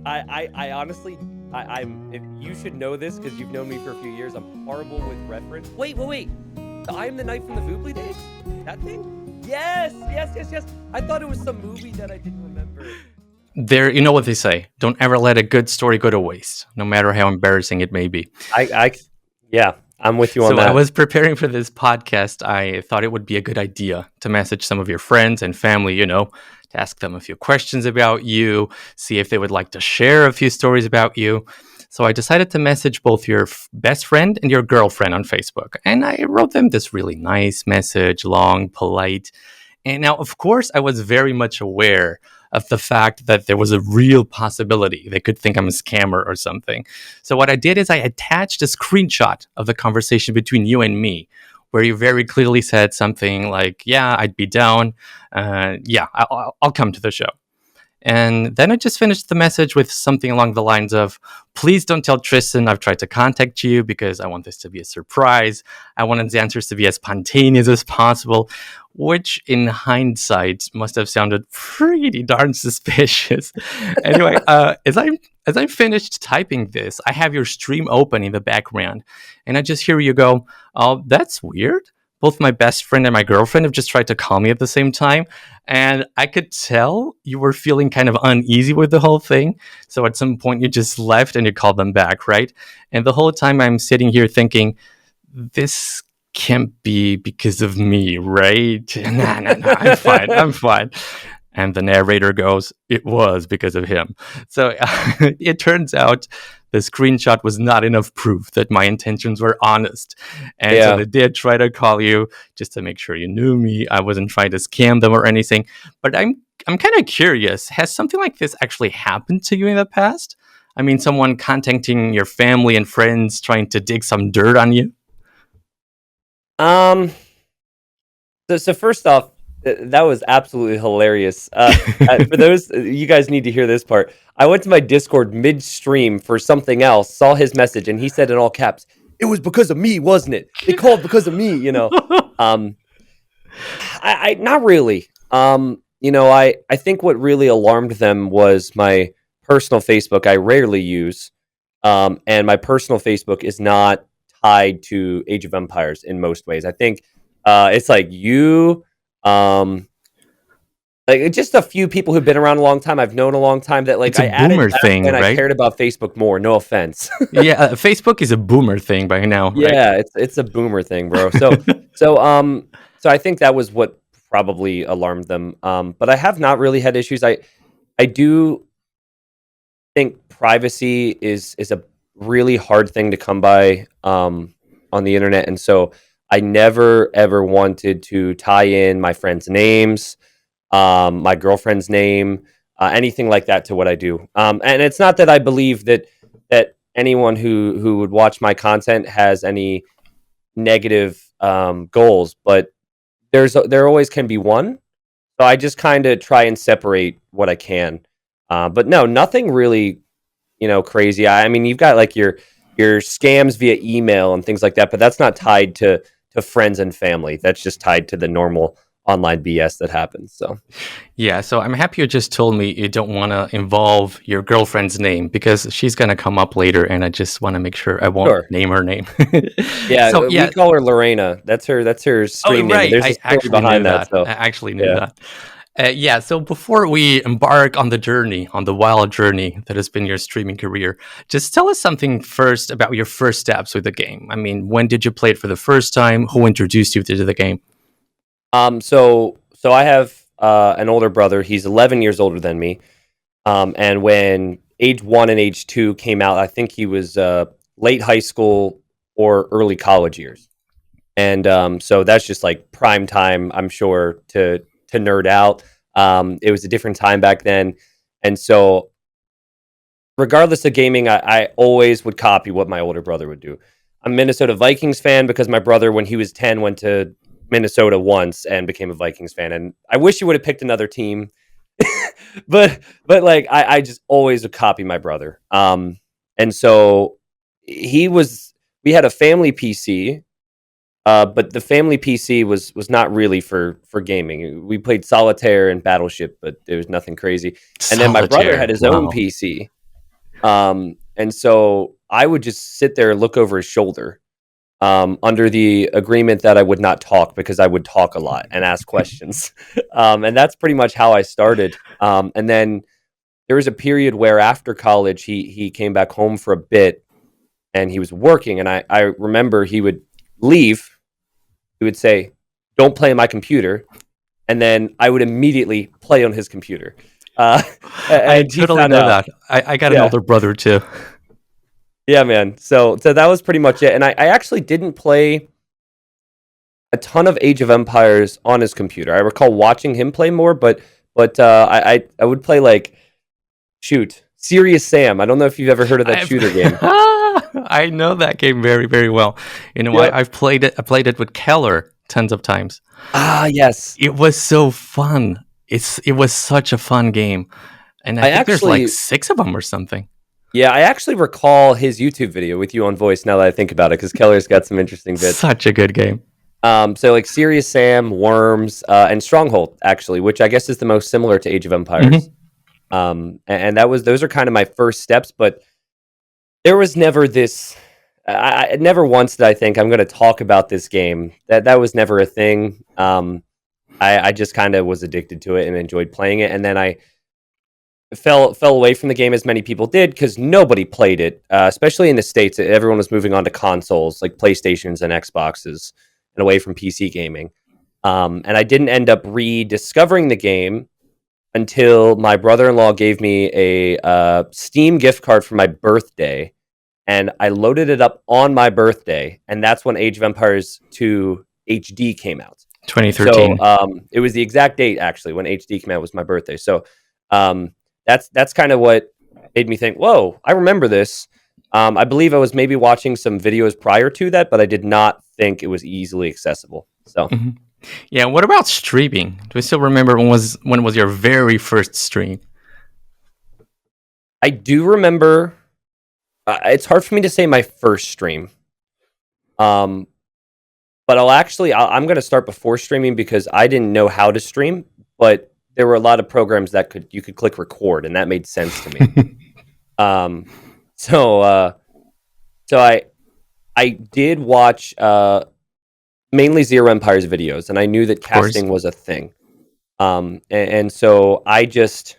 I honestly, I'm. If you should know this because you've known me for a few years. I'm horrible with reference. Wait. I am the knight from the Voobly days. That thing? Yes. I thought it was some movie that I didn't remember. There, you know what they say: don't ever let a good story go to waste, no matter how embarrassing it may be. Yeah, I'm with you on So I that. was preparing for this podcast. I thought it would be a good idea to message some of your friends and family, to ask them a few questions about you, see if they would like to share a few stories about you. So I decided to message both your best friend and your girlfriend on Facebook. And I wrote them this really nice message, long, polite. And now, of course, I was very much aware of the fact that there was a real possibility they could think I'm a scammer or something. So what I did is I attached a screenshot of the conversation between you and me, where you very clearly said something like, "Yeah, I'd be down. I'll come to the show." And then I just finished the message with something along the lines of, "Please don't tell Tristan I've tried to contact you because I want this to be a surprise. I wanted the answers to be as spontaneous as possible," which in hindsight must have sounded pretty darn suspicious. Anyway, as I finished typing this, I have your stream open in the background, and I just hear you go, "Oh, that's weird. Both my best friend and my girlfriend have just tried to call me at the same time." And I could tell you were feeling kind of uneasy with the whole thing. So at some point you just left and you called them back, right? And the whole time I'm sitting here thinking, this can't be because of me, right? Nah, I'm fine. And the narrator goes, "It was because of him." So it turns out the screenshot was not enough proof that my intentions were honest. And so they did try to call you just to make sure you knew me. I wasn't trying to scam them or anything. But I'm kind of curious. Has something like this actually happened to you in the past? I mean, someone contacting your family and friends trying to dig some dirt on you? So first off, that was absolutely hilarious. For those, you guys need to hear this part. I went to my Discord midstream for something else, saw his message, and he said in all caps, "It was because of me, wasn't it? They called because of me." I not really. I think what really alarmed them was my personal Facebook. I rarely use, and my personal Facebook is not tied to Age of Empires in most ways. I think it's like you, like just a few people who've been around a long time. I've known a long time that like It's a I added boomer thing, and I right? cared about Facebook more. No offense. Yeah, Facebook is a boomer thing by now, right? Yeah, it's a boomer thing, bro. So I think that was what probably alarmed them. But I have not really had issues. I do think privacy is a really hard thing to come by on the internet, and so I never ever wanted to tie in my friends' names, my girlfriend's name, anything like that to what I do. And it's not that I believe that anyone who would watch my content has any negative goals, but there always can be one. So I just kind of try and separate what I can. But no, nothing really, crazy. I mean, you've got like your scams via email and things like that, but that's not tied to friends and family. That's just tied to the normal online BS that happens. So Yeah, so I'm happy you just told me you don't want to involve your girlfriend's name because she's going to come up later and I just want to make sure I won't name her name. Yeah, So, we call her Lorena. That's her stream name. right. There's I a story actually behind knew that. that. So I actually knew that. So before we embark on the journey, on the wild journey that has been your streaming career, just tell us something first about your first steps with the game. I mean, when did you play it for the first time? Who introduced you to the game? So I have an older brother. He's 11 years older than me. And when Age 1 and Age 2 came out, I think he was late high school or early college years. And so that's just like prime time, I'm sure, to nerd out. It was a different time back then. And so regardless of gaming, I always would copy what my older brother would do. I'm a Minnesota Vikings fan because my brother, when he was 10, went to Minnesota once and became a Vikings fan. And I wish he would have picked another team. but like I just always would copy my brother. And so we had a family PC, but the family PC was not really for gaming. We played Solitaire and Battleship, but there was nothing crazy. And then my brother had his own PC. And so I would just sit there and look over his shoulder, under the agreement that I would not talk because I would talk a lot and ask questions. And that's pretty much how I started. And then there was a period where after college, he came back home for a bit and he was working. And I remember he would leave. He would say, "Don't play on my computer." And then I would immediately play on his computer. Uh, I and he totally found know out. that. I got an Yeah. older brother too. Yeah, man. So that was pretty much it. And I actually didn't play a ton of Age of Empires on his computer. I recall watching him play more, but I would play like Serious Sam. I don't know if you've ever heard of that shooter game. I know that game very, very well. You know, Yep. I've played it. I played it with Keller tons of times. Ah, yes. It was so fun. It was such a fun game, and I think there's like actually, 6 of them or something. yeah, I actually recall his YouTube video with you on voice now that I think about it, because Keller's got some interesting bits. Such a good game. So like Serious Sam, Worms, and Stronghold, actually, which I guess is the most similar to Age of Empires. And those are kind of my first steps, but there was never this. I never once did I think I'm going to talk about this game. That was never a thing. I just kind of was addicted to it and enjoyed playing it, and then I fell away from the game as many people did because nobody played it, especially in the States. Everyone was moving on to consoles like PlayStations and Xboxes and away from PC gaming. And I didn't end up rediscovering the game until my brother-in-law gave me a Steam gift card for my birthday, and I loaded it up on my birthday, and that's when Age of Empires 2 HD came out. 2013. So it was the exact date actually when HD came out was my birthday. So that's kind of what made me think, whoa, I remember this. I believe I was maybe watching some videos prior to that, but I did not think it was easily accessible. So Yeah, what about streaming? Do you still remember when was your very first stream? I do remember. It's hard for me to say my first stream. But I'm going to start before streaming because I didn't know how to stream, but there were a lot of programs that you could click record, and that made sense to me. So I did watch mainly ZeroEmpires videos, and I knew that casting was a thing. And so I just,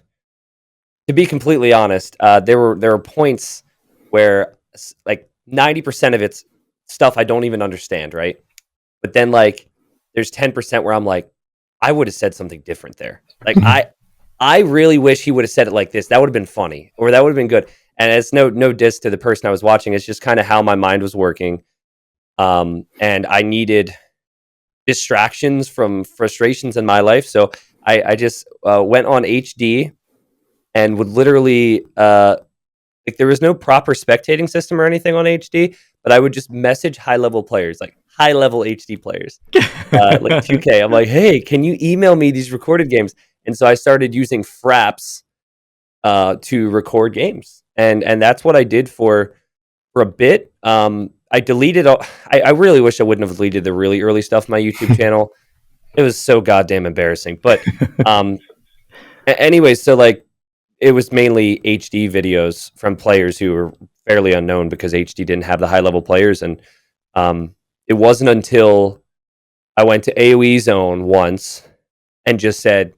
to be completely honest, there were points where like 90% of it's stuff I don't even understand, right? But then like there's 10% where I'm like, I would have said something different there. Like I really wish he would have said it like this. That would have been funny, or that would have been good. And it's no diss to the person I was watching. It's just kind of how my mind was working. And I needed distractions from frustrations in my life. So I just went on HD and would literally like there was no proper spectating system or anything on HD, but I would just message high level players, like high level HD players, like 2K. I'm like, hey, can you email me these recorded games? And so I started using Fraps to record games, and that's what I did for a bit. I deleted. I really wish I wouldn't have deleted the really early stuff on my YouTube channel. It was so goddamn embarrassing. But anyway, so like it was mainly HD videos from players who were fairly unknown because HD didn't have the high level players, and it wasn't until I went to AoE Zone once and just said,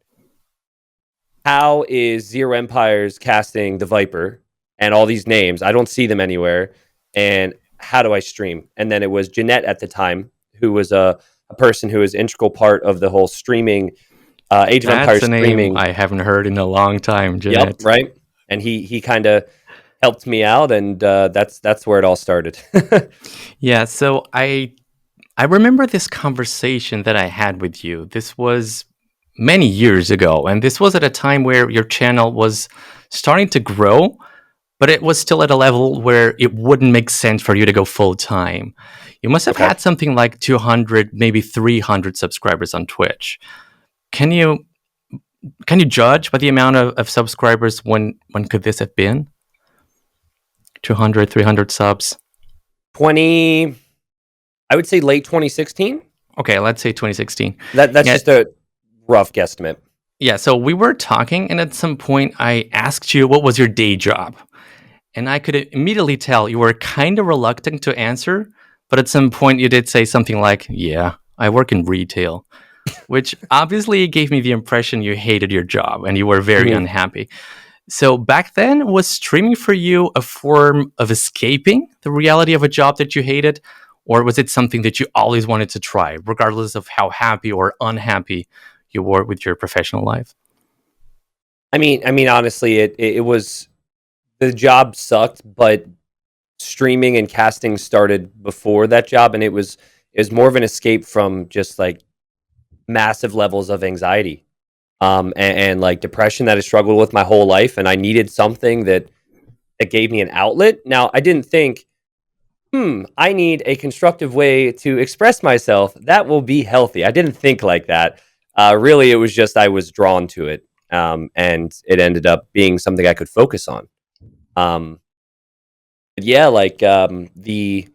how is ZeroEmpires casting the Viper and all these names? I don't see them anywhere. And how do I stream? And then it was Jeanette at the time, who was a person who was integral part of the whole streaming, Age of Empires That's a name streaming. I haven't heard in a long time, Jeanette. Yep, right. And he kind of helped me out, and that's where it all started. Yeah, so I remember this conversation that I had with you. This was many years ago, and this was at a time where your channel was starting to grow, but it was still at a level where it wouldn't make sense for you to go full time. You must have had something like 200, maybe 300 subscribers on Twitch. Can you judge by the amount of subscribers when could this have been? 200, 300 subs? I would say late 2016. Okay, let's say 2016. That's just a rough guesstimate. Yeah, so we were talking, and at some point I asked you what was your day job. and I could immediately tell you were kind of reluctant to answer, but at some point you did say something like, "Yeah, I work in retail," which obviously gave me the impression you hated your job and you were very Mhm. unhappy. So back then, was streaming for you a form of escaping the reality of a job that you hated? Or was it something that you always wanted to try, regardless of how happy or unhappy you were with your professional life? I mean, honestly, it was the job sucked, but streaming and casting started before that job, and it was more of an escape from just like massive levels of anxiety, and like depression that I struggled with my whole life, and I needed something that gave me an outlet. Now, I didn't think, I need a constructive way to express myself that will be healthy. I didn't think like that. Really, it was just I was drawn to it, and it ended up being something I could focus on. Um, but yeah, like the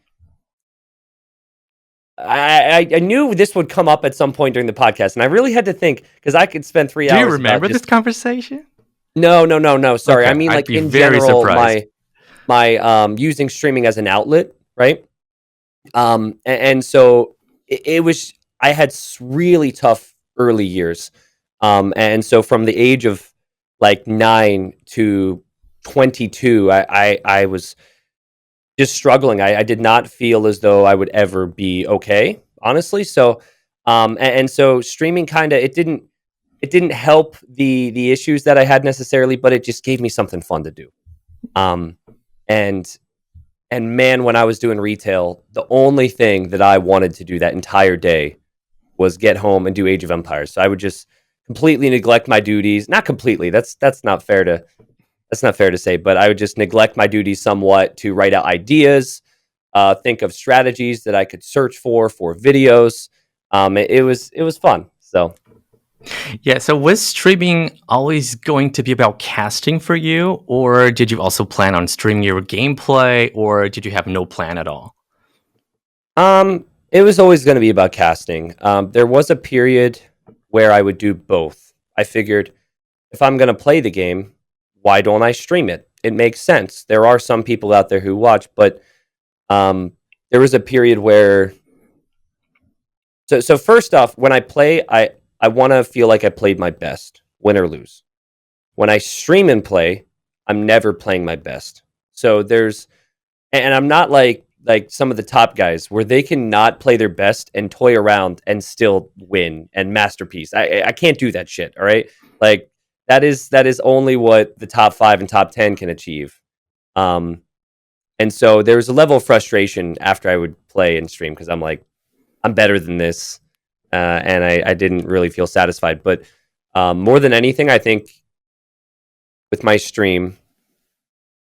I knew this would come up at some point during the podcast, and I really had to think because I could spend three Do you hours about remember this just conversation? no, no, no, no. Sorry, I Okay, mean I'd like be in very general, surprised. my using streaming as an outlet, right? And so it was. I had really tough early years, and so from the age of like 9 to 22, I was just struggling. I did not feel as though I would ever be okay, honestly. So, and so streaming kind of it didn't help the issues that I had necessarily, but it just gave me something fun to do. Um, and and man, when I was doing retail, the only thing that I wanted to do that entire day was get home and do Age of Empires. So I would just completely neglect my duties. Not completely. That's not fair to say, but I would just neglect my duties somewhat to write out ideas, think of strategies that I could search for videos. It was fun. So Yeah, so was streaming always going to be about casting for you, or did you also plan on streaming your gameplay, or did you have no plan at all? it was always going to be about casting. There was a period where I would do both. I figured if I'm going to play the game, why don't I stream it? It makes sense. There are some people out there who watch, but um, there was a period where so first off, when I play, I want to feel like I played my best, win or lose. When I stream and play, I'm never playing my best. So and I'm not like some of the top guys where they can not play their best and toy around and still win and masterpiece. I can't do that shit. All right, like that is only what the top 5 and top 10 can achieve. Um, and so there was a level of frustration after I would play and stream because I'm like, I'm better than this, and I didn't really feel satisfied. But more than anything, I think with my stream,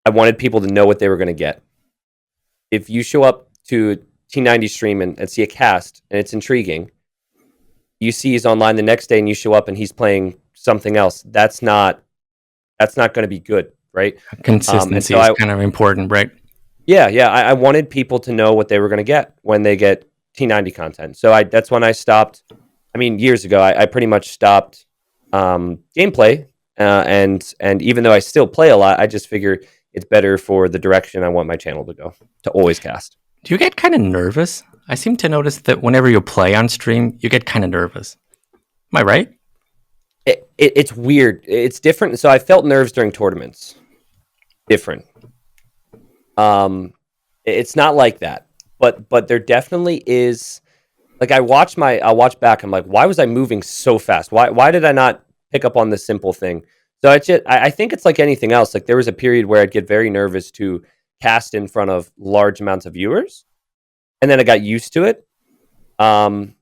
I wanted people to know what they were going to get. If you show up to T90 stream and see a cast and it's intriguing, you see he's online the next day and you show up and he's playing something else. That's not going to be good, right? And Consistency so is I kind of important, right? yeah, I wanted people to know what they were going to get when they get T90 content. So that's when I stopped. I mean, years ago, I pretty much stopped gameplay, and even though I still play a lot, I just figure it's better for the direction I want my channel to go to always cast. Do you get kind of nervous? I seem to notice that whenever you play on stream, you get kind of nervous. Am I right? It's weird. It's different. So I felt nerves during tournaments. Different. It's not like that, but there definitely is. Like I'll watch back. I'm like, why was I moving so fast? Why did I not pick up on this simple thing? So I think it's like anything else. Like there was a period where I'd get very nervous to cast in front of large amounts of viewers, and then I got used to it. Um,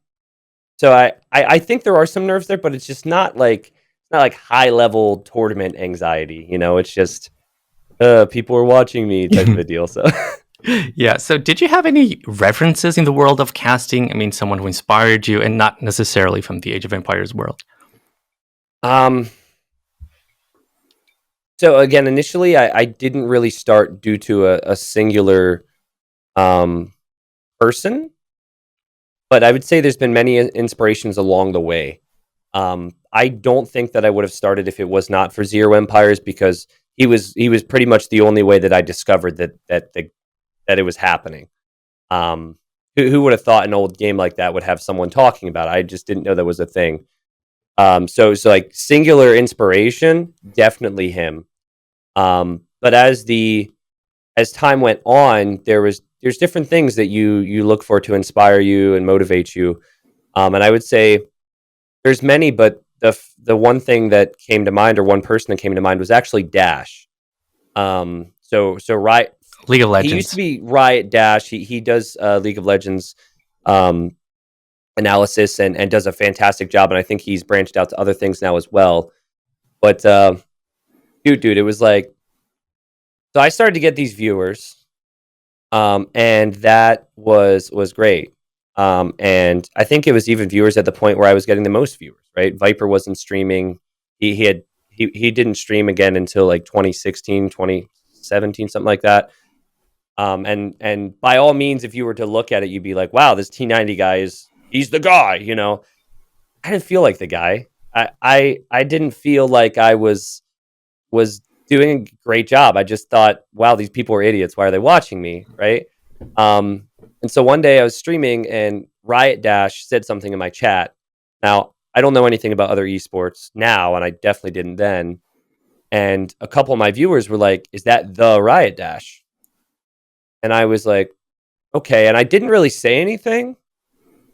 so I think there are some nerves there, but it's not like high level tournament anxiety. It's just people are watching me type of a deal. So Yeah. So, did you have any references in the world of casting? I mean, someone who inspired you, and not necessarily from the Age of Empires world. um, so again, initially I didn't really start due to a singular um person, but I would say there's been many inspirations along the way. I don't think that I would have started if it was not for Zero Empires because he was pretty much the only way that I discovered that it was happening. Who would have thought an old game like that would have someone talking about it? I just didn't know that was a thing. So like singular inspiration, definitely him. But as time went on, there's different things that you look for to inspire you and motivate you. And I would say there's many, but the one thing that came to mind, or one person that came to mind, was actually Dash. So Riot, League of Legends. He used to be Riot Dash. He does League of Legends analysis and does a fantastic job. And I think he's branched out to other things now as well. But dude, it was like, so I started to get these viewers, and that was great. And I think it was even viewers at the point where I was getting the most viewers. Right, Viper wasn't streaming. He didn't stream again until like 2016, 2017, something like that. And by all means, if you were to look at it, you'd be like, wow, this T90 guy he's the guy, you know. I didn't feel like the guy. I didn't feel like I was doing a great job. I just thought, wow, these people are idiots. Why are they watching me? Right. And so one day I was streaming and Riot Dash said something in my chat. Now, I don't know anything about other esports now, and I definitely didn't then. And a couple of my viewers were like, is that the Riot Dash? And I was like, okay. And I didn't really say anything.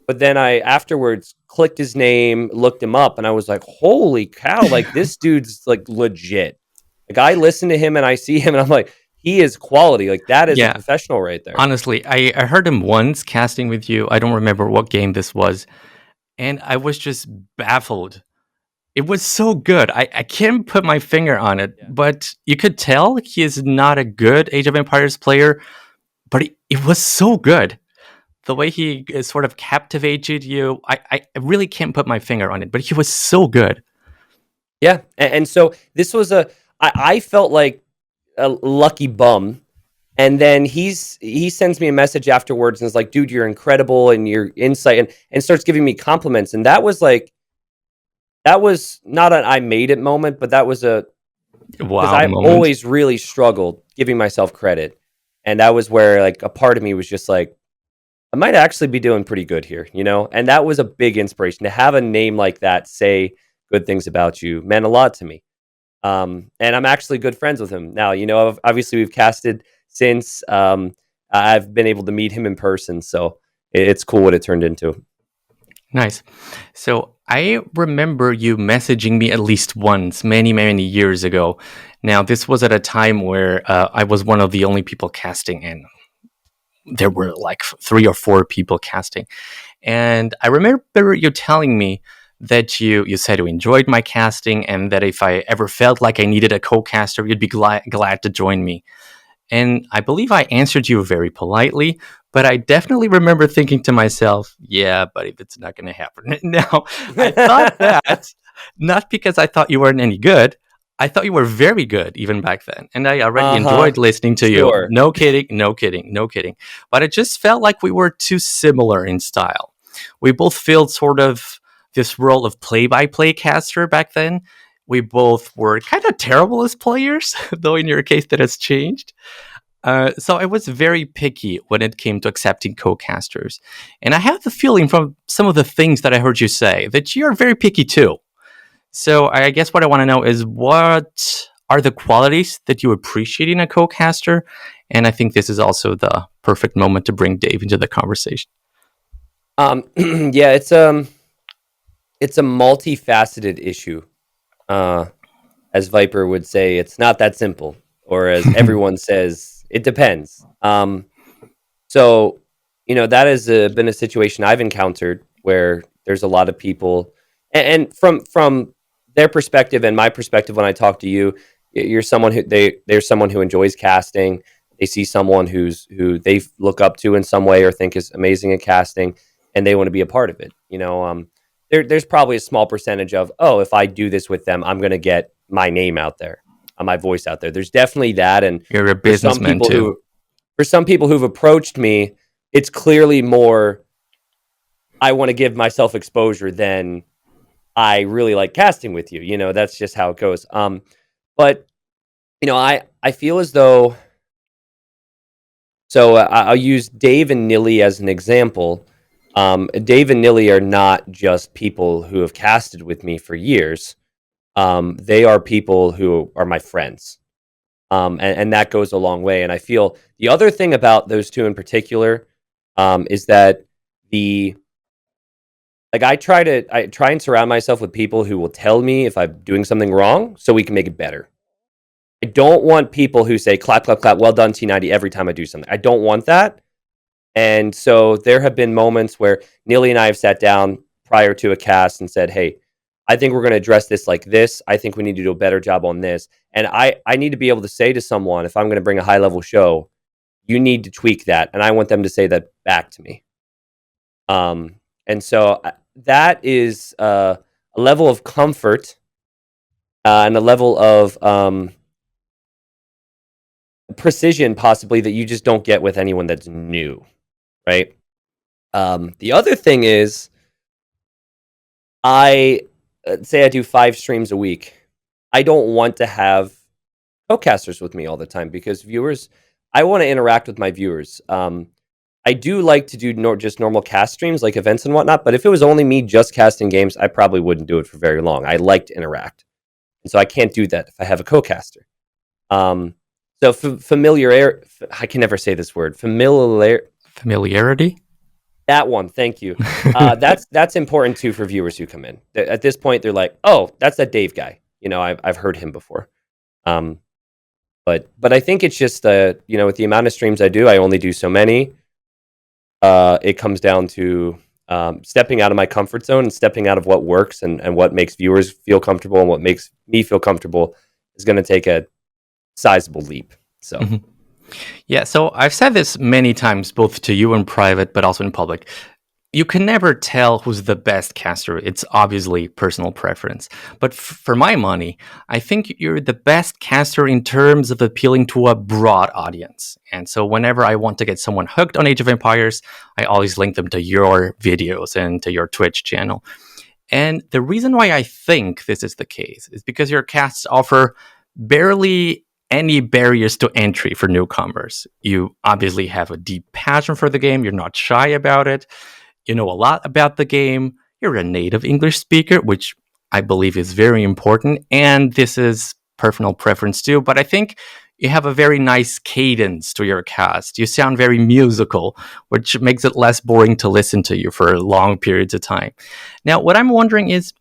But then I afterwards clicked his name, looked him up, and I was like, holy cow, like this dude's like legit. Like I listen to him and I see him and I'm like, he is quality. Like that is a professional right there. Honestly, I heard him once casting with you. I don't remember what game this was. And I was just baffled. It was so good. I can't put my finger on it, but you could tell he is not a good Age of Empires player, but it was so good. The way he sort of captivated you, I really can't put my finger on it, but he was so good. Yeah, and so this was I felt like a lucky bum. And then he sends me a message afterwards and is like, dude, you're incredible and your insight, and starts giving me compliments. And that was not an I made it moment, but that was a wow because I've moment. always really struggled giving myself credit. And that was where like a part of me was just like, I might actually be doing pretty good here, you know? And that was a big inspiration to have a name like that say good things about you meant a lot to me. And I'm actually good friends with him now. You know, obviously we've casted since. I've been able to meet him in person, so it's cool what it turned into. Nice. So I remember you messaging me at least once, many years ago. Now, this was at a time where I was one of the only people casting, and there were like 3 or 4 people casting. And I remember you telling me that you said you enjoyed my casting, and that if I ever felt like I needed a co-caster, you'd be glad to join me. And I believe I answered you very politely, but I definitely remember thinking to myself, yeah, buddy, that's not going to happen. Now, I thought that not because I thought you weren't any good. I thought you were very good even back then. And I already enjoyed listening to you. No kidding. But it just felt like we were too similar in style. We both filled sort of this role of play-by-play caster back then. We both were kind of terrible as players, though in your case that has changed. So I was very picky when it came to accepting co-casters. And I have the feeling from some of the things that I heard you say that you're very picky too. So I guess what I want to know is, what are the qualities that you appreciate in a co-caster? And I think this is also the perfect moment to bring Dave into the conversation. Yeah, it's a multifaceted issue. As Viper would say, it's not that simple, or as everyone says, it depends. So, you know, that has been a situation I've encountered where there's a lot of people, and from their perspective and my perspective, when I talk to you, you're someone who there's someone who enjoys casting. They see someone who they look up to in some way or think is amazing at casting, and they want to be a part of it. You know, there's probably a small percentage of, oh, if I do this with them, I'm going to get my name out there, my voice out there. There's definitely that, and you're a businessman too. For some people who've approached me, it's clearly more, I want to give myself exposure than I really like casting with you. You know, that's just how it goes. But I feel as though. So I'll use Dave and Nilly as an example. Dave and Nilly are not just people who have casted with me for years. They are people who are my friends. And that goes a long way. And I feel the other thing about those two in particular is that I try and surround myself with people who will tell me if I'm doing something wrong so we can make it better. I don't want people who say clap, clap, clap, well done, T90 every time I do something. I don't want that. And so there have been moments where Neely and I have sat down prior to a cast and said, hey, I think we're going to address this like this. I think we need to do a better job on this. And I need to be able to say to someone, if I'm going to bring a high level show, you need to tweak that. And I want them to say that back to me. And so that is a level of comfort and a level of precision possibly that you just don't get with anyone that's new, right? The other thing is, I say I do 5 streams a week. I don't want to have co-casters with me all the time because viewers, I want to interact with my viewers. I do like to do just normal cast streams, like events and whatnot, but if it was only me just casting games, I probably wouldn't do it for very long. I like to interact. And so I can't do that if I have a co-caster. So I can never say this word. Familiarity? That one, thank you. That's important too for viewers who come in. At this point, they're like, "Oh, that's that Dave guy." I've heard him before. But I think it's just with the amount of streams I do, I only do so many. It comes down to stepping out of my comfort zone and stepping out of what works and what makes viewers feel comfortable and what makes me feel comfortable is going to take a sizable leap. So. Mm-hmm. Yeah, so I've said this many times, both to you in private, but also in public. You can never tell who's the best caster. It's obviously personal preference. But for my money, I think you're the best caster in terms of appealing to a broad audience. And so whenever I want to get someone hooked on Age of Empires, I always link them to your videos and to your Twitch channel. And the reason why I think this is the case is because your casts offer barely any barriers to entry for newcomers. You obviously have a deep passion for the game. You're not shy about it. You know a lot about the game. You're a native English speaker, which I believe is very important. And this is personal preference too. But I think you have a very nice cadence to your cast. You sound very musical, which makes it less boring to listen to you for long periods of time. Now, what I'm wondering is,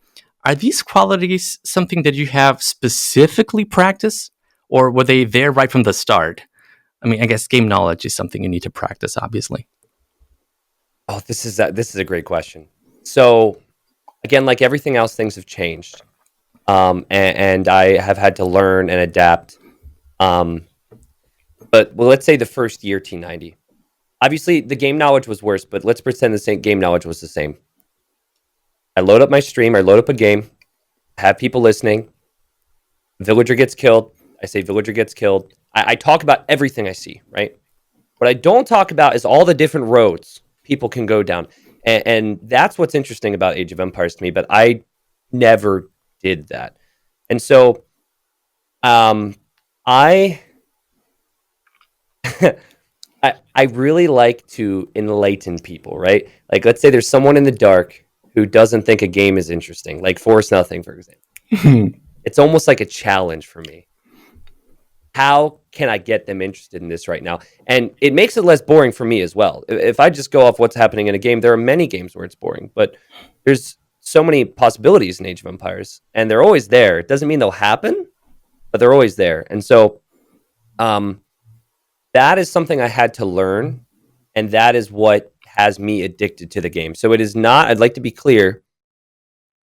are these qualities something that you have specifically practiced? Or were they there right from the start? I mean, I guess game knowledge is something you need to practice, obviously. Oh, this is a great question. So, again, like everything else, things have changed, and I have had to learn and adapt. But let's say the first year T90. Obviously, the game knowledge was worse, but let's pretend the same game knowledge was the same. I load up my stream, I load up a game, have people listening. Villager gets killed. I say villager gets killed. I talk about everything I see, right? What I don't talk about is all the different roads people can go down. And that's what's interesting about Age of Empires to me, but I never did that. And so I I really like to enlighten people, right? Like, let's say there's someone in the dark who doesn't think a game is interesting, like Force Nothing, for example. It's almost like a challenge for me. How can I get them interested in this right now? And it makes it less boring for me as well. If I just go off what's happening in a game, there are many games where it's boring, but there's so many possibilities in Age of Empires, and they're always there. It doesn't mean they'll happen, but they're always there. And so that is something I had to learn, and that is what has me addicted to the game. So it is not, I'd like to be clear,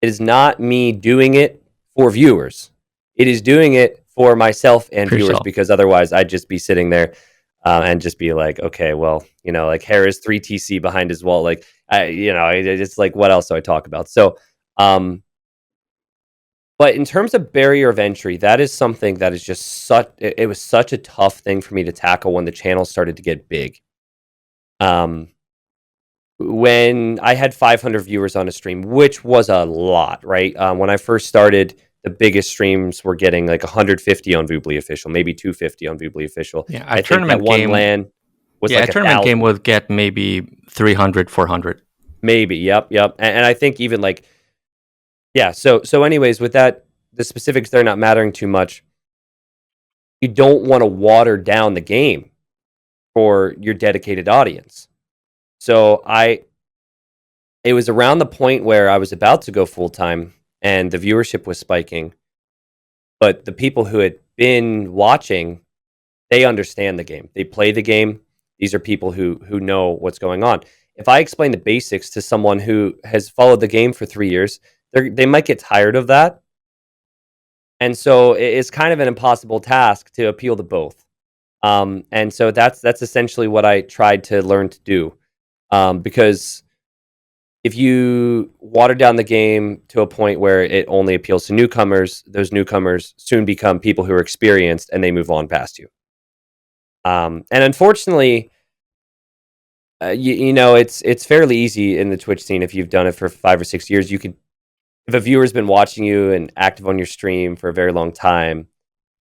it is not me doing it for viewers. It is doing it for myself and viewers, because otherwise I'd just be sitting there and just be like, okay, well, like Harris 3 TC behind his wall. Like, it's like, what else do I talk about? So, but in terms of barrier of entry, that is something that is just it was such a tough thing for me to tackle when the channel started to get big. When I had 500 viewers on a stream, which was a lot, right? When I first started, the biggest streams were getting like 150 on Voobly Official, maybe 250 on Voobly Official. Yeah, I think that one LAN was like a tournament game 1,000. would get maybe 300, 400. Maybe, yep. And I think even like, yeah. So anyways, with that, the specifics there not mattering too much. You don't want to water down the game for your dedicated audience. So it was around the point where I was about to go full time and the viewership was spiking. But the people who had been watching, they understand the game. They play the game. These are people who know what's going on. If I explain the basics to someone who has followed the game for 3 years, they might get tired of that. And so it's kind of an impossible task to appeal to both. And so that's essentially what I tried to learn to do. Because if you water down the game to a point where it only appeals to newcomers, those newcomers soon become people who are experienced and they move on past you. And unfortunately, you know, it's fairly easy in the Twitch scene if you've done it for 5 or 6 years. You could, if a viewer's been watching you and active on your stream for a very long time,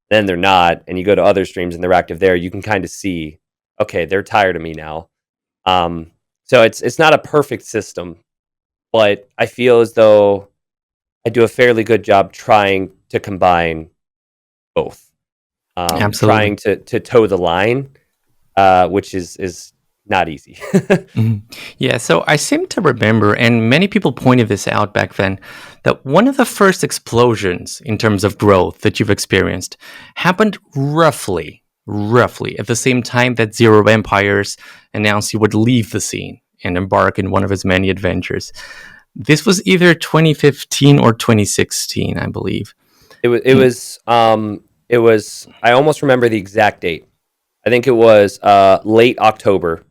then they're not, and you go to other streams and they're active there, you can kind of see, okay, they're tired of me now. So it's not a perfect system, but I feel as though I do a fairly good job trying to combine both. Absolutely. Trying to toe the line, which is not easy. Yeah, so I seem to remember, and many people pointed this out back then, that one of the first explosions in terms of growth that you've experienced happened roughly at the same time that ZeroEmpires announced he would leave the scene and embark in one of his many adventures. This was either 2015 or 2016, I believe. It was I almost remember the exact date. I think it was late October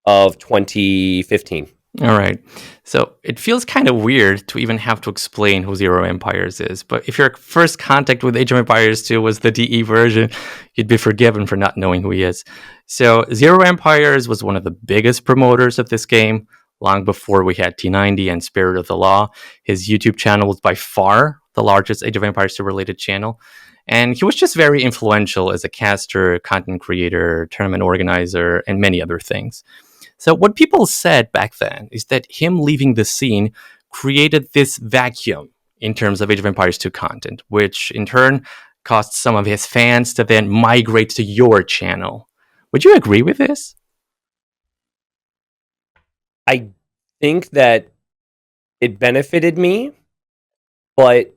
of 2015. All right. So it feels kind of weird to even have to explain who ZeroEmpires is. But if your first contact with Age of Empires 2 was the DE version, you'd be forgiven for not knowing who he is. So ZeroEmpires was one of the biggest promoters of this game long before we had T90 and Spirit of the Law. His YouTube channel was by far the largest Age of Empires 2 related channel. And he was just very influential as a caster, content creator, tournament organizer, and many other things. So what people said back then is that him leaving the scene created this vacuum in terms of Age of Empires 2 content, which in turn caused some of his fans to then migrate to your channel. Would you agree with this? I think that it benefited me, but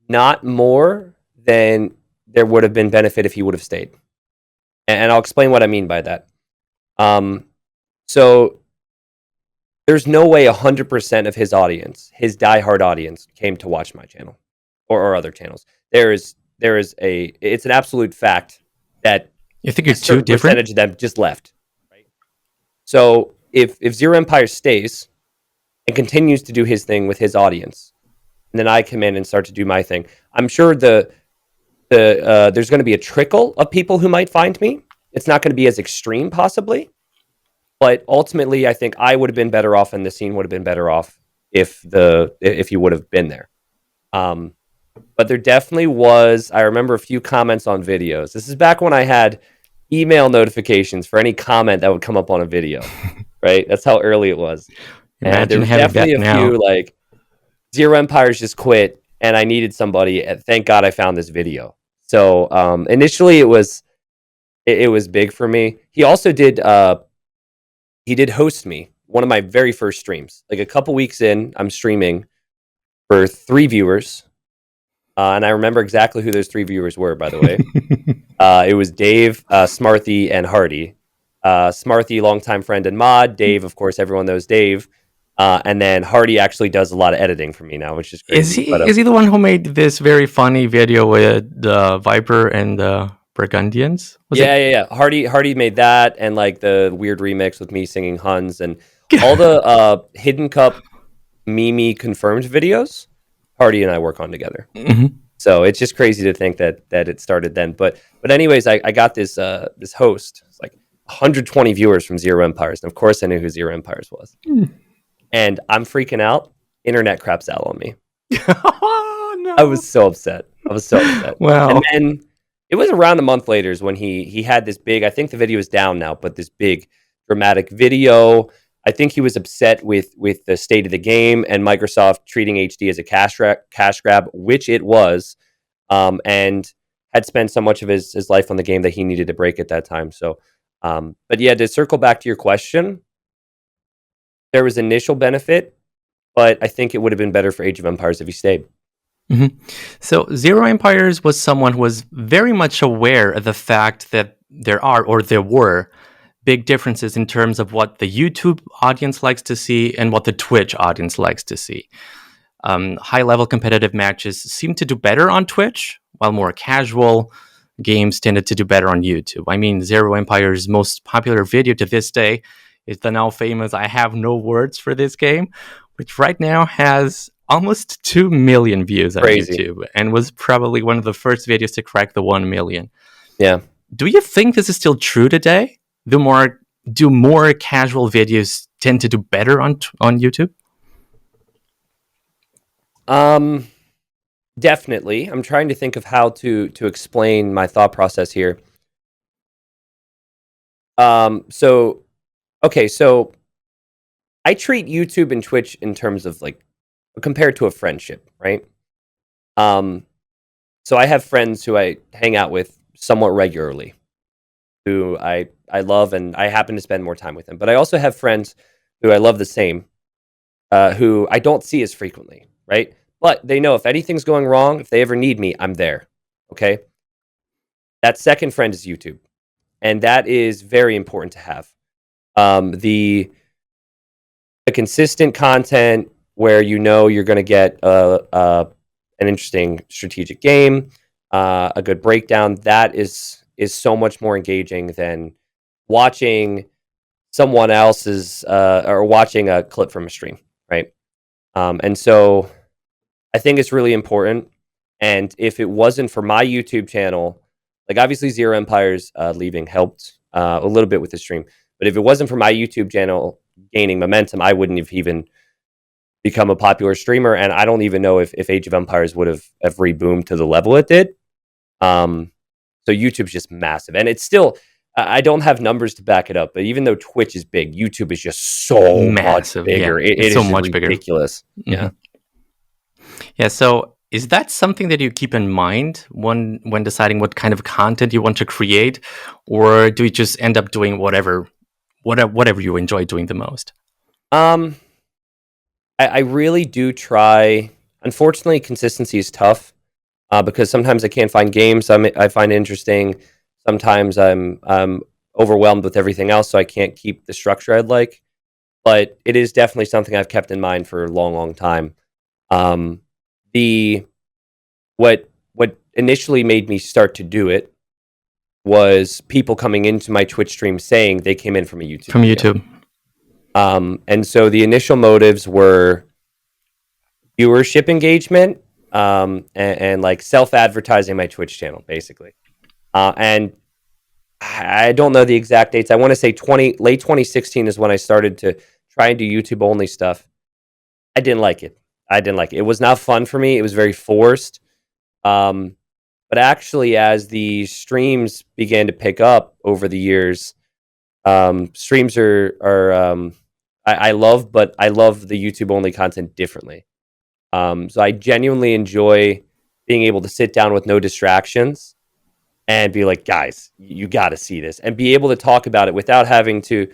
not more than there would have been benefit if he would have stayed. And I'll explain what I mean by that. So there's no way 100% of his audience, his diehard audience, came to watch my channel or other channels. It's an absolute fact that you think it's too different percentage of them just left. Right? So if ZeroEmpires stays and continues to do his thing with his audience, and then I come in and start to do my thing, I'm sure there's going to be a trickle of people who might find me. It's not going to be as extreme, possibly. But ultimately, I think I would have been better off, and the scene would have been better off if you would have been there. But there definitely was. I remember a few comments on videos. This is back when I had email notifications for any comment that would come up on a video. Right? That's how early it was. And there was definitely a few like ZeroEmpires just quit, and I needed somebody. And thank God I found this video. So initially, it was big for me. He also did. He did host me one of my very first streams. Like a couple weeks in, I'm streaming for 3 viewers. And I remember exactly who those 3 viewers were, by the way. It was Dave, Smarthy, and Hardy. Smarthy, longtime friend and mod. Dave, of course, everyone knows Dave. And then Hardy actually does a lot of editing for me now, which is crazy. Is he the one who made this very funny video with the Viper and the Burgundians? Yeah. Hardy made that, and like the weird remix with me singing Huns and all the Hidden Cup Mimi confirmed videos. Hardy and I work on together. Mm-hmm. So it's just crazy to think that it started then. But anyways, I got this host. It's like 120 viewers from ZeroEmpires, and of course I knew who ZeroEmpires was. And I'm freaking out. Internet craps out on me. Oh I was so upset. I was so upset. And Well, then it was around a month later is when he had this big. I think the video is down now, but this big dramatic video. I think he was upset with the state of the game and Microsoft treating HD as a cash grab, which it was, and had spent so much of his life on the game that he needed to break at that time. So, but yeah, to circle back to your question, there was initial benefit, but I think it would have been better for Age of Empires if he stayed. mhm. So ZeroEmpires was someone who was very much aware of the fact that there were big differences in terms of what the YouTube audience likes to see and what the Twitch audience likes to see. High-level competitive matches seem to do better on Twitch, while more casual games tended to do better on YouTube. I mean, ZeroEmpires' most popular video to this day is the now famous "I have no words for this game," which right now has almost 2 million views on Crazy. YouTube and was probably one of the first videos to crack the 1 million. Yeah. Do you think this is still true today? Do more casual videos tend to do better on YouTube? Definitely. I'm trying to think of how to explain my thought process here. So I treat YouTube and Twitch in terms of like compared to a friendship, right? So I have friends who I hang out with somewhat regularly, who I love, and I happen to spend more time with them. But I also have friends who I love the same, who I don't see as frequently, right? But they know if anything's going wrong, if they ever need me, I'm there. Okay. That second friend is YouTube, and that is very important to have. The consistent content where you know you're going to get an interesting strategic game, a good breakdown. That is so much more engaging than watching someone else's or watching a clip from a stream, right? And so I think it's really important. And if it wasn't for my YouTube channel, like obviously ZeroEmpires leaving helped a little bit with the stream, but if it wasn't for my YouTube channel gaining momentum, I wouldn't have even become a popular streamer. And I don't even know if Age of Empires would have reboomed to the level it did. So YouTube's just massive, and it's still. I don't have numbers to back it up, but even though Twitch is big, YouTube is just so Massive, much bigger. yeah. It is so much ridiculous. bigger. Yeah. Yeah. So is that something that you keep in mind when deciding what kind of content you want to create, or do you just end up doing whatever you enjoy doing the most? I really do try. Unfortunately, consistency is tough because sometimes I can't find games I find interesting. Sometimes I'm overwhelmed with everything else, so I can't keep the structure I'd like. But it is definitely something I've kept in mind for a long, long time. What initially made me start to do it was people coming into my Twitch stream saying they came in from a YouTube From video. YouTube. And so the initial motives were viewership engagement and like self-advertising my Twitch channel, basically. And I don't know the exact dates. I want to say late 2016 is when I started to try and do YouTube only stuff. I didn't like it. It was not fun for me. It was very forced. But actually, as the streams began to pick up over the years, streams are I love, but I love the YouTube only content differently. So I genuinely enjoy being able to sit down with no distractions and be like, guys, you got to see this, and be able to talk about it without having to.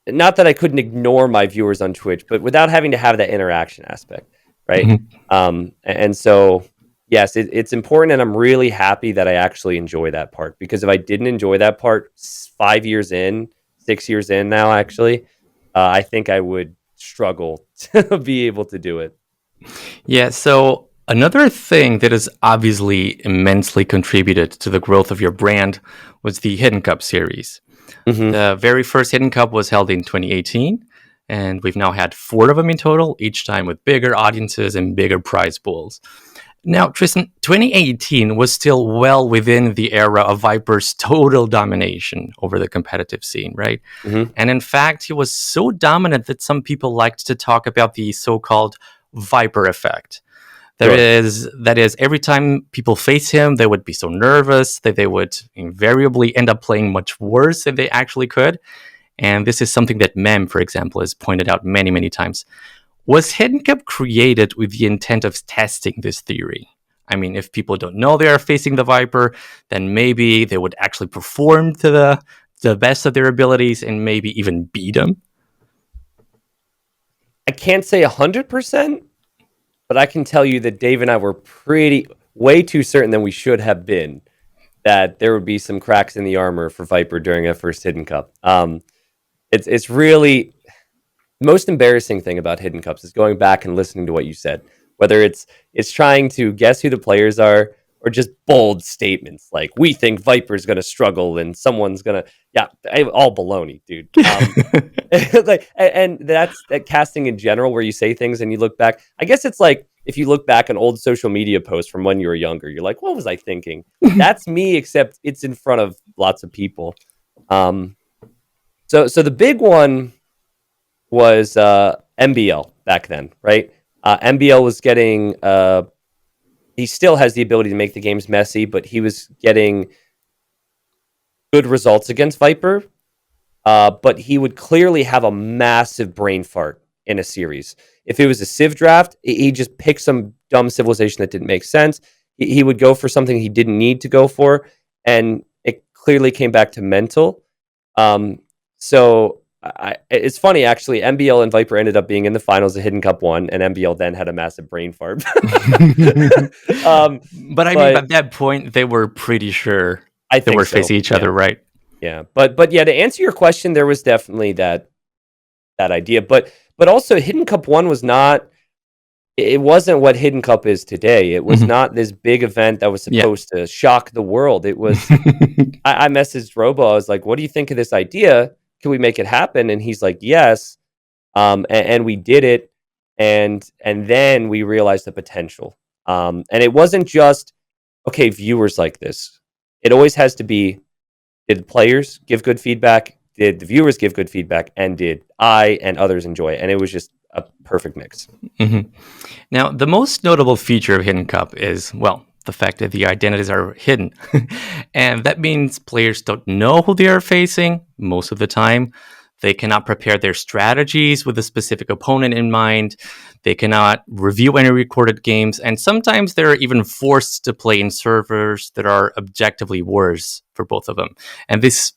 Not that I couldn't ignore my viewers on Twitch, but without having to have that interaction aspect, right? Mm-hmm. And so, yes, it's important, and I'm really happy that I actually enjoy that part, because if I didn't enjoy that part 6 years in now, actually, I think I would struggle to be able to do it. Yeah, so another thing that has obviously immensely contributed to the growth of your brand was the Hidden Cup series. Mm-hmm. The very first Hidden Cup was held in 2018, and we've now had 4 of them in total, each time with bigger audiences and bigger prize pools. Now, Tristan, 2018 was still well within the era of Viper's total domination over the competitive scene, right? Mm-hmm. And in fact, he was so dominant that some people liked to talk about the so-called Viper effect. That is, every time people face him, they would be so nervous that they would invariably end up playing much worse than they actually could. And this is something that Mem, for example, has pointed out many, many times. Was Hidden Cup created with the intent of testing this theory? I mean, if people don't know they are facing the Viper, then maybe they would actually perform to the best of their abilities and maybe even beat him. I can't say 100%, but I can tell you that Dave and I were way too certain than we should have been that there would be some cracks in the armor for Viper during a first Hidden Cup. It's really the most embarrassing thing about Hidden Cups is going back and listening to what you said, whether it's trying to guess who the players are or just bold statements like we think Viper's going to struggle and someone's going to all baloney, dude. And that's that casting in general where you say things and you look back. I guess it's like if you look back on old social media posts from when you were younger, you're like, what was I thinking? That's me, except it's in front of lots of people. So the big one was MBL back then, right? MBL was getting he still has the ability to make the games messy, but he was getting good results against Viper. But he would clearly have a massive brain fart in a series. If it was a Civ draft, he just picked some dumb civilization that didn't make sense. He would go for something he didn't need to go for, and it clearly came back to mental. It's funny, actually. MBL and Viper ended up being in the finals of Hidden Cup 1, and MBL then had a massive brain fart. But I mean, at that point, they were pretty sure they were facing each other, right? Yeah, but yeah, to answer your question, there was definitely that idea. But also, Hidden Cup 1 was not. It wasn't what Hidden Cup is today. It was not this big event that was supposed to shock the world. It was. I messaged Robo. I was like, "What do you think of this idea? Can we make it happen?" And he's like, "Yes." And we did it, and then we realized the potential. And it wasn't just viewers like this. It always has to be: did players give good feedback? Did the viewers give good feedback? And did I and others enjoy it? And it was just a perfect mix. Mm-hmm. Now, the most notable feature of Hidden Cup is, well, the fact that the identities are hidden. And that means players don't know who they are facing most of the time. They cannot prepare their strategies with a specific opponent in mind. They cannot review any recorded games. And sometimes they're even forced to play in servers that are objectively worse for both of them. And this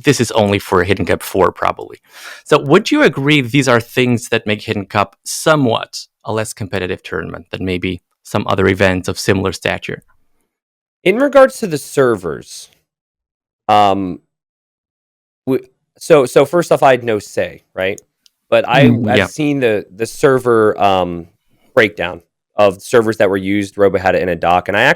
is only for Hidden Cup 4, probably. So would you agree these are things that make Hidden Cup somewhat a less competitive tournament than maybe some other events of similar stature? In regards to the servers, so first off, I had no say, right? But I've seen the server breakdown of servers that were used. Robo had it in a doc, and I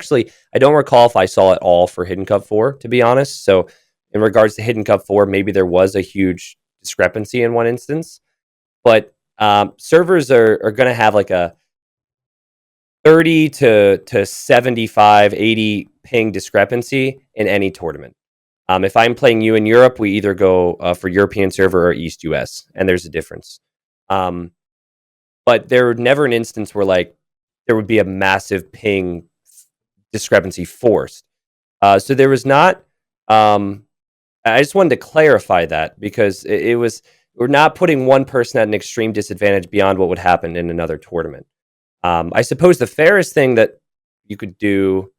don't recall if I saw it all for Hidden Cup 4, to be honest. So in regards to Hidden Cup 4, maybe there was a huge discrepancy in one instance, but servers are going to have like a 30 to 75, 80 ping discrepancy in any tournament. If I'm playing you in Europe, we either go for European server or East US, and there's a difference. But there would never an instance where like there would be a massive ping discrepancy forced. So there was not. I just wanted to clarify that because it was we're not putting one person at an extreme disadvantage beyond what would happen in another tournament. I suppose the fairest thing that you could do,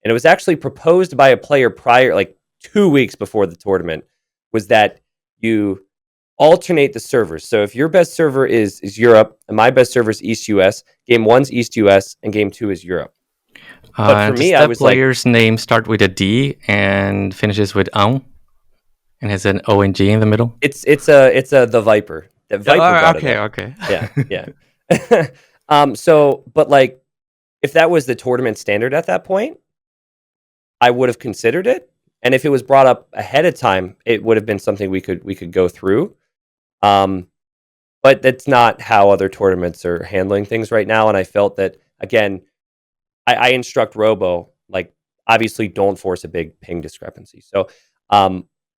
and it was actually proposed by a player prior, like 2 weeks before the tournament, was that you alternate the servers. So if your best server is Europe and my best server is East US, game 1's East US and game 2 is Europe. But for me, I was player's name start with a D and finishes with "on" and has an O and G in the middle. It's the Viper. The Viper okay. Yeah. So, but like, if that was the tournament standard at that point, I would have considered it. And if it was brought up ahead of time, it would have been something we could go through. But that's not how other tournaments are handling things right now. And I felt that, again, I instruct Robo, like, obviously don't force a big ping discrepancy. So,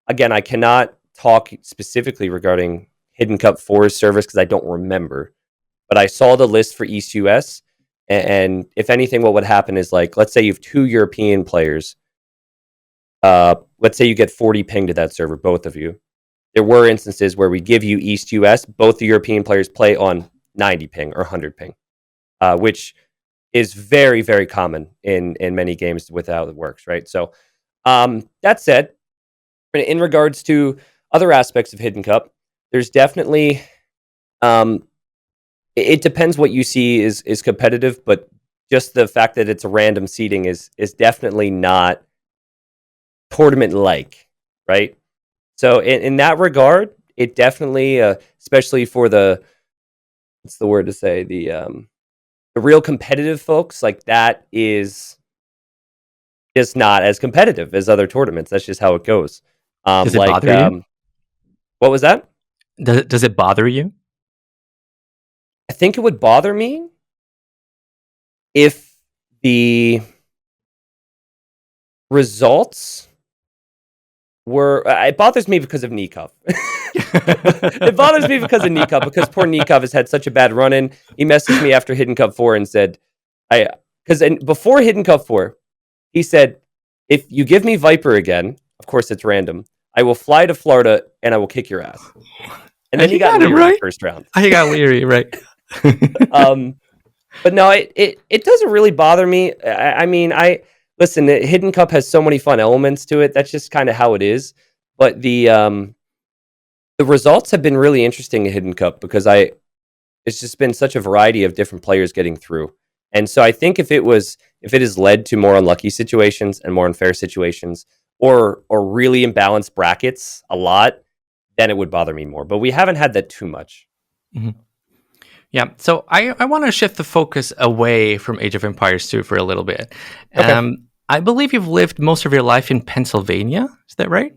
again, I cannot talk specifically regarding Hidden Cup 4's service because I don't remember. But I saw the list for East US, And if anything, what would happen is, like, let's say you have 2 European players. Let's say you get 40 ping to that server, both of you. There were instances where we give you East US, both the European players play on 90 ping or 100 ping, which is very, very common in many games with how it works, right? So that said, in regards to other aspects of Hidden Cup, there's definitely it depends what you see is competitive, but just the fact that it's a random seeding is definitely not tournament like, right? So in that regard, it definitely, especially for the, what's the word to say, the real competitive folks, like, that is just not as competitive as other tournaments. That's just how it goes. Does it Like, bother you? what was that? Does it bother you? I think it would bother me if the results were. It bothers me because of Nikov. It bothers me because of Nikov, because poor Nikov has had such a bad run in. He messaged me after Hidden Cup 4 and said, before Hidden Cup 4, he said, if you give me Viper again, of course it's random, I will fly to Florida and I will kick your ass. And then he got it leery right. first round. I got leery, right? But no, it doesn't really bother me. I mean, listen, Hidden Cup has so many fun elements to it. That's just kind of how it is. But the results have been really interesting in Hidden Cup because it's just been such a variety of different players getting through. And so I think if it has led to more unlucky situations and more unfair situations, or really imbalanced brackets a lot, then it would bother me more. But we haven't had that too much. Mm-hmm. Yeah, so I want to shift the focus away from Age of Empires 2 for a little bit. Okay. I believe you've lived most of your life in Pennsylvania. Is that right?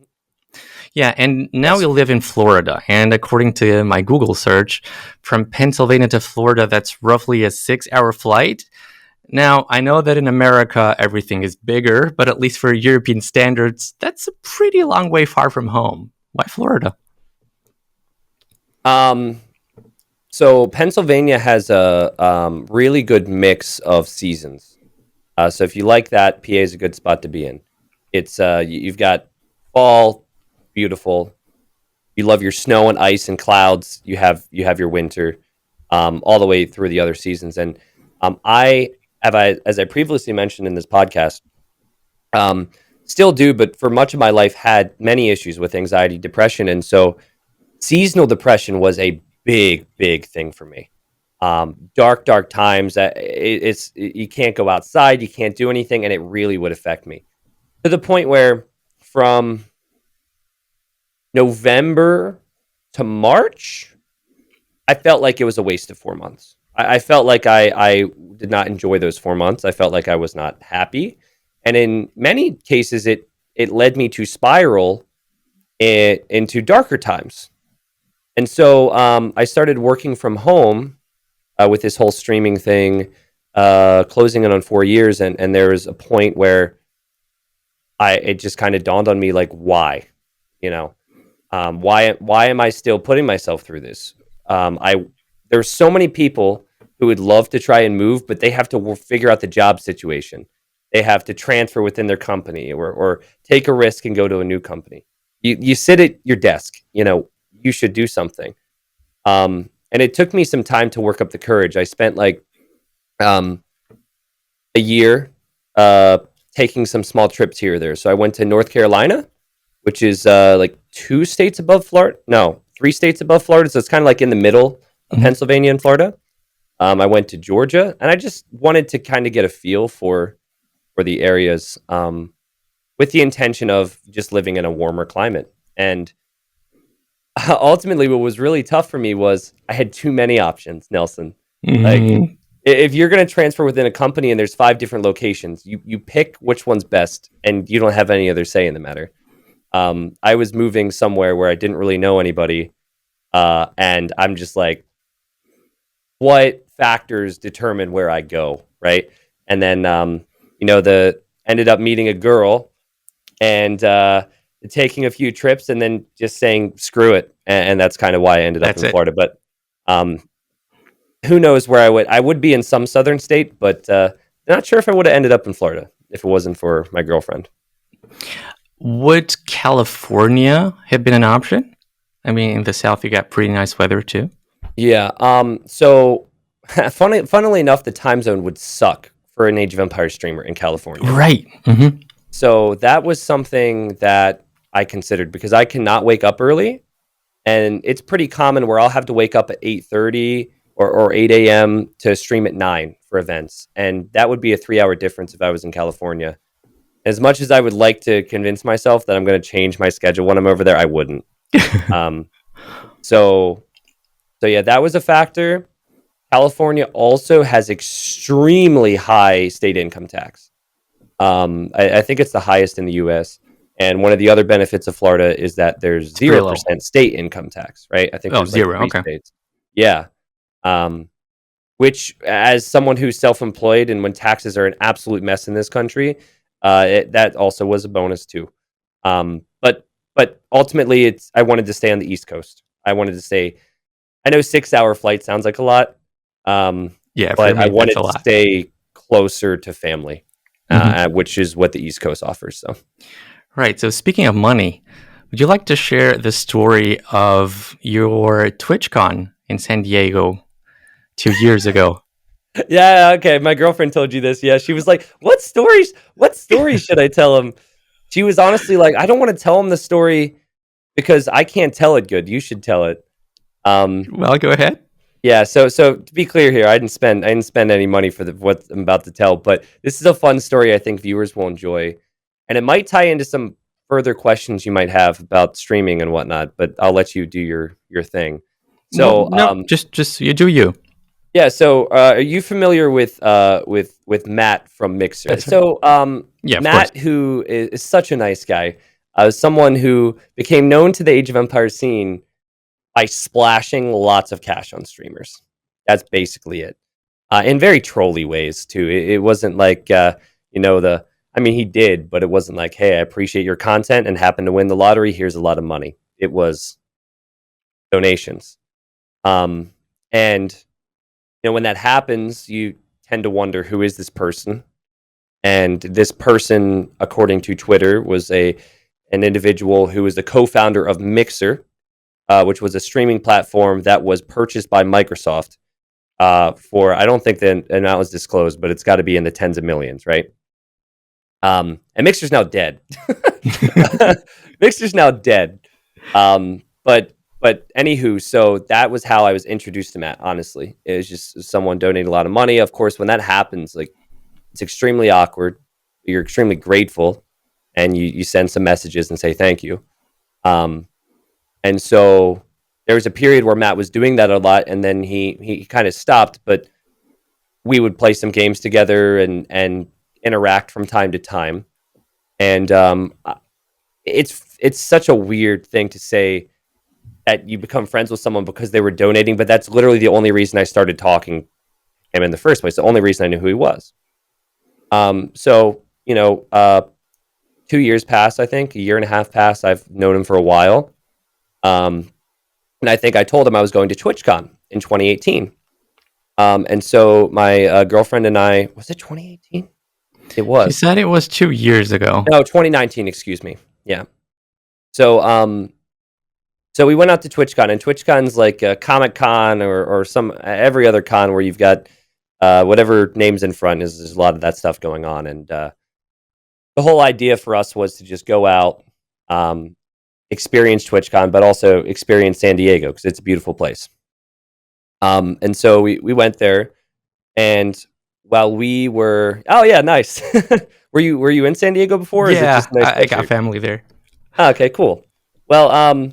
Yeah, and now Yes. you live in Florida. And according to my Google search, from Pennsylvania to Florida, that's roughly a 6-hour flight. Now, I know that in America, everything is bigger, but at least for European standards, that's a pretty long way far from home. Why Florida? So Pennsylvania has a really good mix of seasons. So if you like that, PA is a good spot to be in. It's you've got fall, beautiful. You love your snow and ice and clouds. You have your winter, all the way through the other seasons. And as I previously mentioned in this podcast, still do, but for much of my life had many issues with anxiety, depression, and so seasonal depression was a big thing for me. Dark times. You can't go outside, you can't do anything, and it really would affect me to the point where from November to March, I felt like it was a waste of 4 months. I felt like I did not enjoy those 4 months. I felt like I was not happy, and in many cases, it led me to spiral into darker times. And so I started working from home with this whole streaming thing, closing in on 4 years, and there was a point where it just kind of dawned on me, like, why, why am I still putting myself through this? There's so many people who would love to try and move, but they have to figure out the job situation. They have to transfer within their company or take a risk and go to a new company. You sit at your desk, you should do something. And it took me some time to work up the courage. I spent like a year taking some small trips here or there. So I went to North Carolina, which is like 2 states above Florida. No, 3 states above Florida. So it's kind of like in the middle of Pennsylvania and Florida. I went to Georgia, and I just wanted to kind of get a feel for the areas with the intention of just living in a warmer climate. And ultimately, what was really tough for me was I had too many options, Nelson. Like, if you're going to transfer within a company and there's 5 different locations, you pick which one's best, and you don't have any other say in the matter. I was moving somewhere where I didn't really know anybody, and I'm just like, what factors determine where I go, right? And then, ended up meeting a girl and taking a few trips, and then just saying screw it, and that's kind of why I ended up in Florida. But who knows where I would? I would be in some southern state, but not sure if I would have ended up in Florida if it wasn't for my girlfriend. Would California have been an option? I mean, in the South, you got pretty nice weather too. Yeah. So, funnily enough, the time zone would suck for an Age of Empires streamer in California. Right. Mm-hmm. So that was something that I considered because I cannot wake up early, and it's pretty common where I'll have to wake up at 8:30 or 8 a.m. to stream at 9 for events, and that would be a 3-hour difference if I was in California. As much as I would like to convince myself that I'm going to change my schedule when I'm over there, I wouldn't. Um, so yeah, that was a factor. California also has extremely high state income tax. I think it's the highest in the U.S. And one of the other benefits of Florida is that there's 0% state income tax, right? I think there's zero. Like 3 Okay. states. Yeah. Which, as someone who's self-employed and when taxes are an absolute mess in this country, that also was a bonus too. But ultimately, I wanted to stay on the East Coast. I wanted to stay. I know 6-hour flight sounds like a lot, Yeah, but me, I wanted that's a to lot. stay closer to family, which is what the East Coast offers. So, Right. So speaking of money, would you like to share the story of your TwitchCon in San Diego 2 years ago? yeah, okay. My girlfriend told you this. Yeah, she was like, "What stories? What stories should I tell him?" She was honestly like, "I don't want to tell him the story because I can't tell it good. You should tell it." Well, go ahead. Yeah, so to be clear here, I didn't spend any money for what I'm about to tell, but this is a fun story I think viewers will enjoy, and it might tie into some further questions you might have about streaming and whatnot. But I'll let you do your thing. Well, So, no, just you do you. yeah. So, are you familiar with Matt from Mixer? That's right. So, Yeah, of course. Matt, who is such a nice guy, someone who became known to the Age of Empires scene by splashing lots of cash on streamers. That's basically it. In very trolly ways too. It wasn't like I mean, he did, but it wasn't like, "Hey, I appreciate your content and happen to win the lottery. Here's a lot of money." It was donations. And when that happens, you tend to wonder, who is this person? And this person, according to Twitter, was an individual who was the co-founder of Mixer, which was a streaming platform that was purchased by Microsoft for, I don't think the amount was disclosed, but it's got to be in the tens of millions, right? And Mixer's now dead. Mixer's now dead. But anywho, so that was how I was introduced to Matt. Honestly, it was just someone donating a lot of money. Of course, when that happens, like, it's extremely awkward. You're extremely grateful, and you send some messages and say thank you. And so there was a period where Matt was doing that a lot, and then he kind of stopped. But we would play some games together and interact from time to time. And it's such a weird thing to say that you become friends with someone because they were donating, but that's literally the only reason I started talking to him in the first place. The only reason I knew who he was. So 2 years passed, I think, a year and a half passed. I've known him for a while. And I think I told him I was going to TwitchCon in 2018. And so my girlfriend and I, was it 2018? It was. She said it was 2 years ago. No, 2019, excuse me. Yeah. So we went out to TwitchCon, and TwitchCon's like a Comic Con or some every other con where you've got whatever names in front. There's a lot of that stuff going on. And the whole idea for us was to just go out, experience TwitchCon, but also experience San Diego because it's a beautiful place. And so we went there, and while we were, oh yeah, nice. Were you in San Diego before? Or is it Yeah, just a nice I got family there. Oh, okay, cool. Well,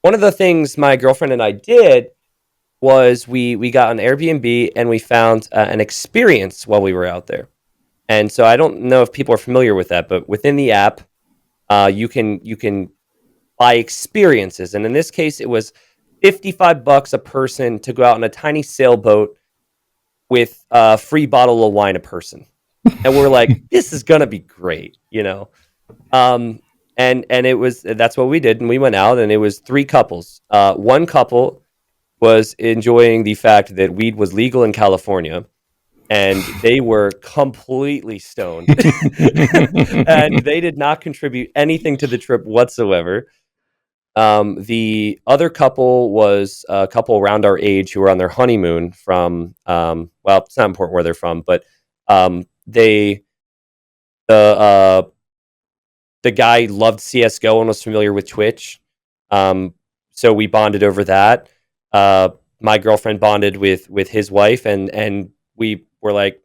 one of the things my girlfriend and I did was we got an Airbnb and we found an experience while we were out there. And so I don't know if people are familiar with that, but within the app, you can buy experiences, and in this case, it was $55 a person to go out on a tiny sailboat with a free bottle of wine a person. And we're like, this is gonna be great, And that's what we did, and we went out, and it was 3 couples. One couple was enjoying the fact that weed was legal in California, and they were completely stoned, and they did not contribute anything to the trip whatsoever. The other couple was a couple around our age who were on their honeymoon from, well, it's not important where they're from, but they the uh, the guy loved CS:GO and was familiar with Twitch, so we bonded over that. My girlfriend bonded with his wife, and we were like,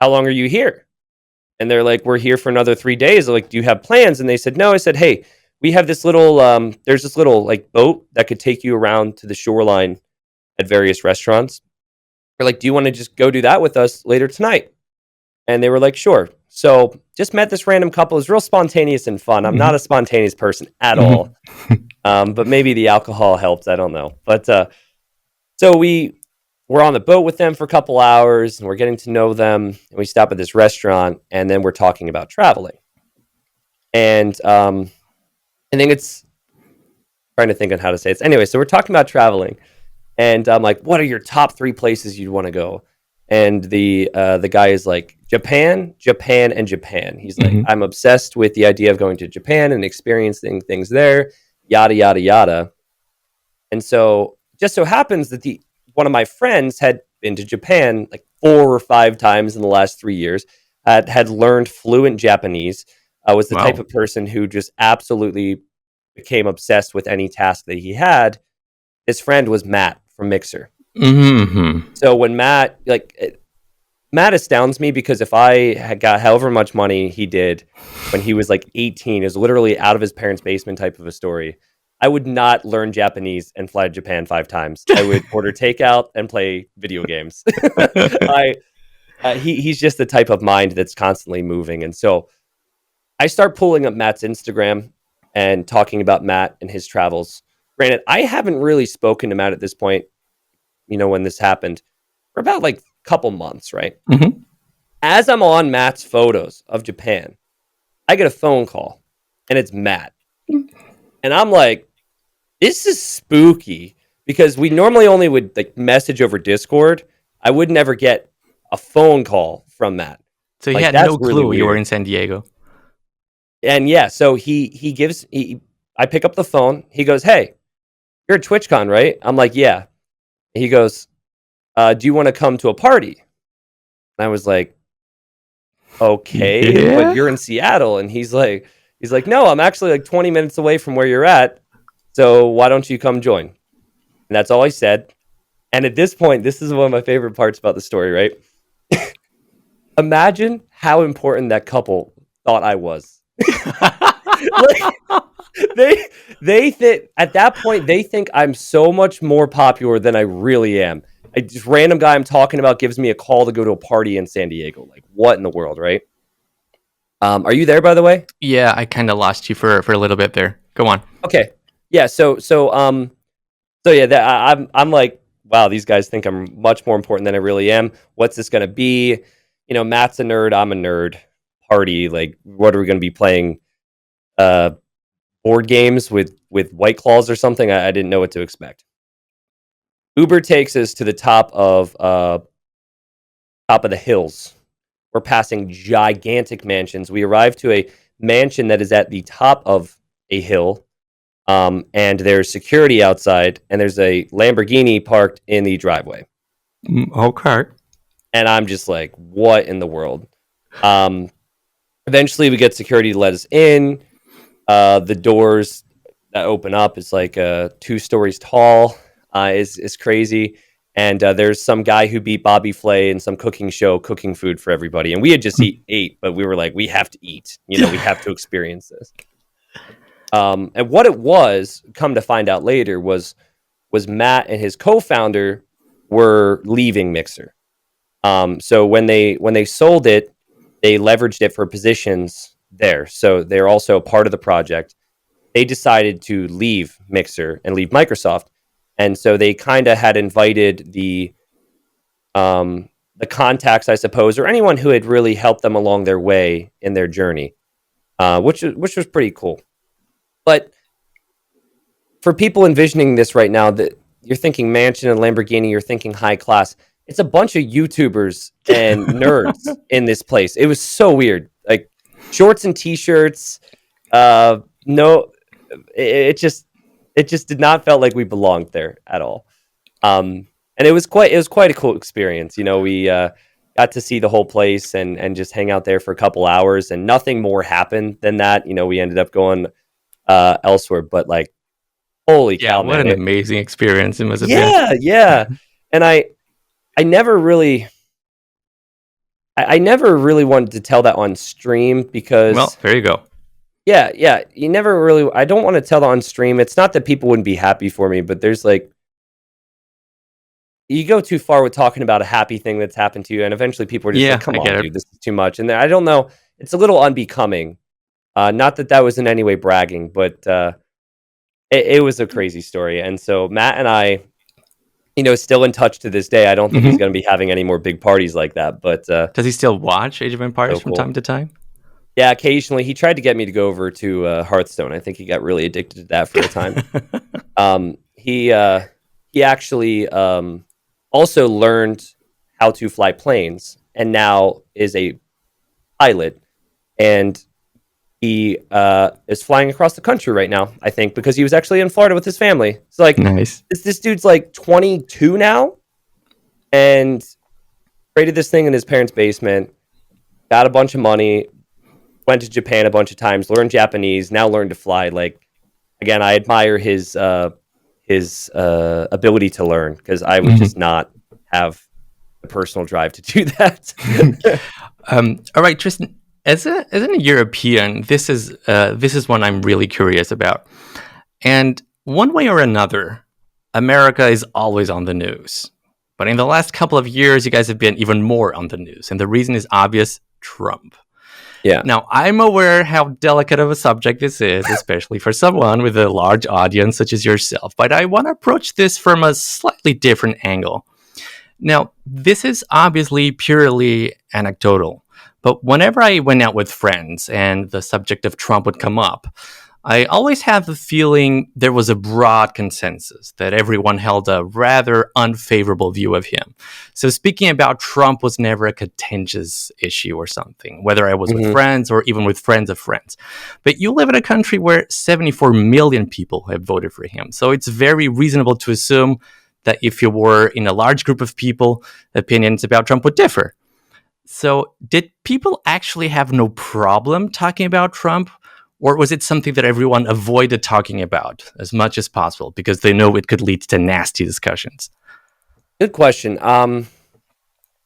"How long are you here?" And they're like, "We're here for another 3 days." I'm like, "Do you have plans?" And they said, "No." I said, "Hey, we have this little there's this little like boat that could take you around to the shoreline at various restaurants. We're like, do you want to just go do that with us later tonight?" And they were like, "Sure." So just met this random couple. It was real spontaneous and fun. I'm not a spontaneous person at all, but maybe the alcohol helped. I don't know. But so we were on the boat with them for a couple hours, and we're getting to know them. And we stop at this restaurant, and then we're talking about traveling. And I think it's trying to think on how to say it. Anyway, so we're talking about traveling, and I'm like, "What are your top 3 places you'd want to go?" And the guy is like, "Japan, Japan, and Japan." He's like, "I'm obsessed with the idea of going to Japan and experiencing things there, yada yada yada." And so, just so happens that the one of my friends had been to Japan like 4 or 5 times in the last 3 years. Had learned fluent Japanese. Was the type Wow. of person who just absolutely became obsessed with any task that he had. His friend was Matt from Mixer. So when Matt astounds me because if I had got however much money he did when he was like 18, is literally out of his parents' basement type of a story, I would not learn Japanese and fly to Japan 5 times. I would order takeout and play video games. He's just the type of mind that's constantly moving. And so I start pulling up Matt's Instagram and talking about Matt and his travels. Granted, I haven't really spoken to Matt at this point, when this happened, for about like a couple months, right? As I'm on Matt's photos of Japan, I get a phone call, and it's Matt. And I'm like, this is spooky, because we normally only would like message over Discord. I would never get a phone call from Matt. So he Like, had that's no really clue you were weird. in San Diego. And yeah, so I pick up the phone. He goes, "Hey, you're at TwitchCon, right?" I'm like, "Yeah." He goes, "Do you want to come to a party?" And I was like, "Okay, but Yeah. you're in Seattle." And he's like, "No, I'm actually like 20 minutes away from where you're at. So why don't you come join?" And that's all I said. And at this point, this is one of my favorite parts about the story, right? Imagine how important that couple thought I was. Like, they think at that point they think I'm so much more popular than I really am. Just random guy I'm talking about gives me a call to go to a party in San Diego. Like, what in the world, right? Are you there, by the way? Yeah, I kind of lost you for a little bit there. Go on. Okay. Yeah. So yeah, I'm like, wow, these guys think I'm much more important than I really am. What's this gonna be? Matt's a nerd. I'm a nerd. Party. Like, what are we gonna be playing? Board games with White Claws or something. I didn't know what to expect. Uber takes us to the top of the hills. We're passing gigantic mansions. We arrive to a mansion that is at the top of a hill, and there's security outside, and there's a Lamborghini parked in the driveway. Okay. And I'm just like, what in the world? Eventually, we get security to let us in. The doors that open up is like 2 stories tall. Is crazy. And there's some guy who beat Bobby Flay in some cooking show, cooking food for everybody. And we had just ate, but we were like, we have to eat. We have to experience this. And what it was, come to find out later, was Matt and his co-founder were leaving Mixer. So when they sold it, they leveraged it for positions there. So they're also a part of the project. They decided to leave Mixer and leave Microsoft. And so they kind of had invited the contacts, I suppose, or anyone who had really helped them along their way in their journey, which was pretty cool. But for people envisioning this right now, that you're thinking mansion and Lamborghini, you're thinking high class. It's a bunch of YouTubers and nerds in this place. It was so weird. Like shorts and t-shirts. No, it just did not felt like we belonged there at all. And it was quite a cool experience. We got to see the whole place and just hang out there for a couple hours, and nothing more happened than that. We ended up going elsewhere, but like, holy Yeah, cow, what man! an amazing experience it must have been. Yeah. And I never really, I never really wanted to tell that on stream because, Well, there you go. yeah, you never really. I don't want to tell that on stream. It's not that people wouldn't be happy for me, but there's like, you go too far with talking about a happy thing that's happened to you, and eventually people are just Yeah, like, "Come I get on, it. dude, this is too much." And I don't know, it's a little unbecoming. Not that was in any way bragging, but it was a crazy story. And so Matt and I, still in touch to this day. I don't think he's Mhm. going to be having any more big parties like that, but Does he still watch Age of Empires so from cool. time to time? Yeah, occasionally he tried to get me to go over to Hearthstone. I think he got really addicted to that for a time. He actually also learned how to fly planes, and now is a pilot. And he is flying across the country right now, I think, because he was actually in Florida with his family. So like, Nice. this dude's like 22 now, and created this thing in his parents' basement. Got a bunch of money. Went to Japan a bunch of times. Learned Japanese. Now learned to fly. Like, again, I admire his ability to learn, because I would just not have the personal drive to do that. All right, Tristan. As an European, this is one I'm really curious about. And one way or another, America is always on the news. But in the last couple of years, you guys have been even more on the news. And the reason is obvious: Trump. Yeah. Now, I'm aware how delicate of a subject this is, especially for someone with a large audience such as yourself. But I want to approach this from a slightly different angle. Now, this is obviously purely anecdotal, but whenever I went out with friends and the subject of Trump would come up, I always had the feeling there was a broad consensus that everyone held a rather unfavorable view of him. So speaking about Trump was never a contentious issue or something, whether I was with friends or even with friends of friends. But you live in a country where 74 million people have voted for him. So it's very reasonable to assume that if you were in a large group of people, opinions about Trump would differ. So did people actually have no problem talking about Trump? Or was it something that everyone avoided talking about as much as possible because they know it could lead to nasty discussions? Good question. I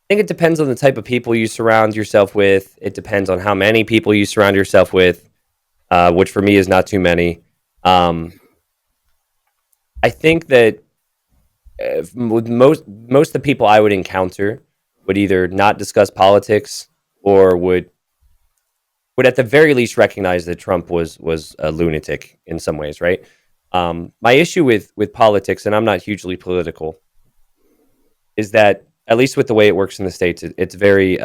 think it depends on the type of people you surround yourself with. It depends on how many people you surround yourself with, which for me is not too many. I think that with most of the people I would encounter would either not discuss politics or would at the very least recognize that Trump was a lunatic in some ways, right? My issue with politics, and I'm not hugely political, is that at least with the way it works in the States, it's very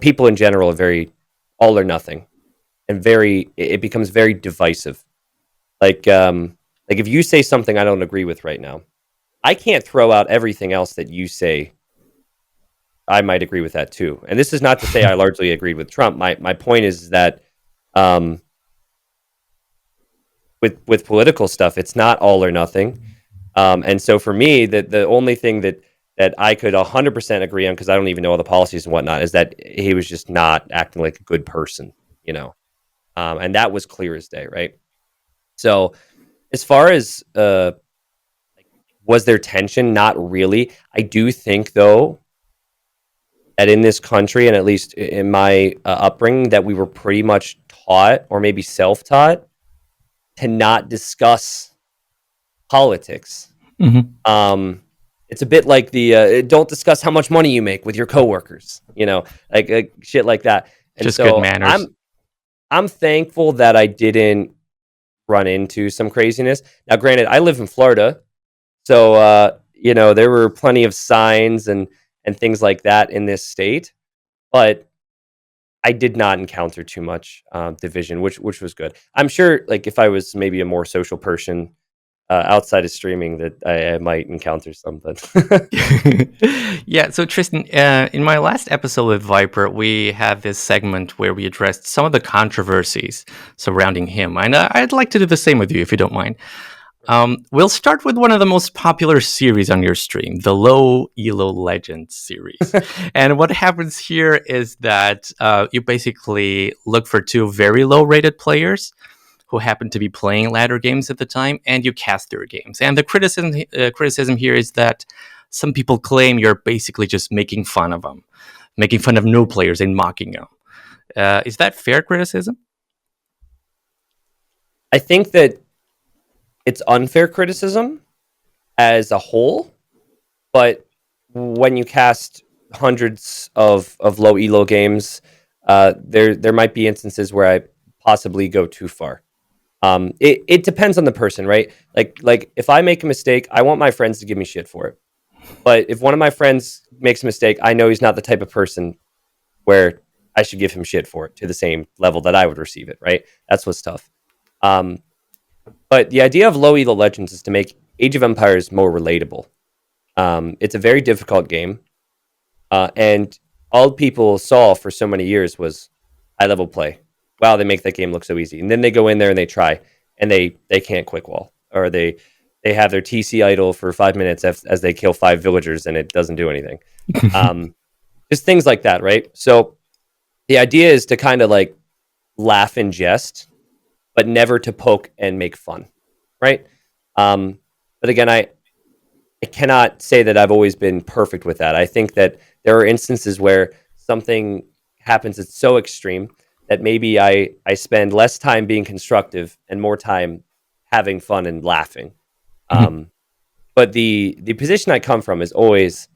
people in general are very all or nothing, and it becomes very divisive. Like if you say something I don't agree with right now, I can't throw out everything else that you say. I might agree with that too. And this is not to say I largely agreed with Trump. My point is that with political stuff, it's not all or nothing. And so for me, the only thing that I could 100% agree on, because I don't even know all the policies and whatnot, is that he was just not acting like a good person, and that was clear as day, right? So as far as was there tension? Not really. I do think, though, that in this country, and at least in my upbringing, that we were pretty much taught, or maybe self-taught, to not discuss politics. It's a bit like the don't discuss how much money you make with your coworkers, like shit like that. And Just good so manners. I'm thankful that I didn't run into some craziness. Now, granted, I live in Florida, so there were plenty of signs and things like that in this state, but I did not encounter too much division, which was good. I'm sure, like, if I was maybe a more social person, outside of streaming that I might encounter something. Yeah, so Tristan, in my last episode with Viper, we had this segment where we addressed some of the controversies surrounding him, and I'd like to do the same with you if you don't mind. We'll start with one of the most popular series on your stream, the Low Elo Legends series. And what happens here is that you basically look for two very low-rated players who happen to be playing ladder games at the time, and you cast their games. And the criticism here is that some people claim you're basically just making fun of them, making fun of new players and mocking them. Is that fair criticism? I think that it's unfair criticism as a whole, but when you cast hundreds of low elo games, there might be instances where I possibly go too far. It depends on the person, right? Like if I make a mistake, I want my friends to give me shit for it. But if one of my friends makes a mistake, I know he's not the type of person where I should give him shit for it to the same level that I would receive it, right? That's what's tough. But the idea of low elo legends is to make Age of Empires more relatable. It's a very difficult game, and all people saw for so many years was high level play. Wow, they make that game look so easy, and then they go in there and they try, and they can't quick wall, or they have their TC idle for 5 minutes as they kill 5 villagers and it doesn't do anything. Just things like that, right? So the idea is to kind of like laugh and jest, but never to poke and make fun, right? But again, I cannot say that I've always been perfect with that. I think that there are instances where something happens that's so extreme that maybe I spend less time being constructive and more time having fun and laughing. But the position I come from is always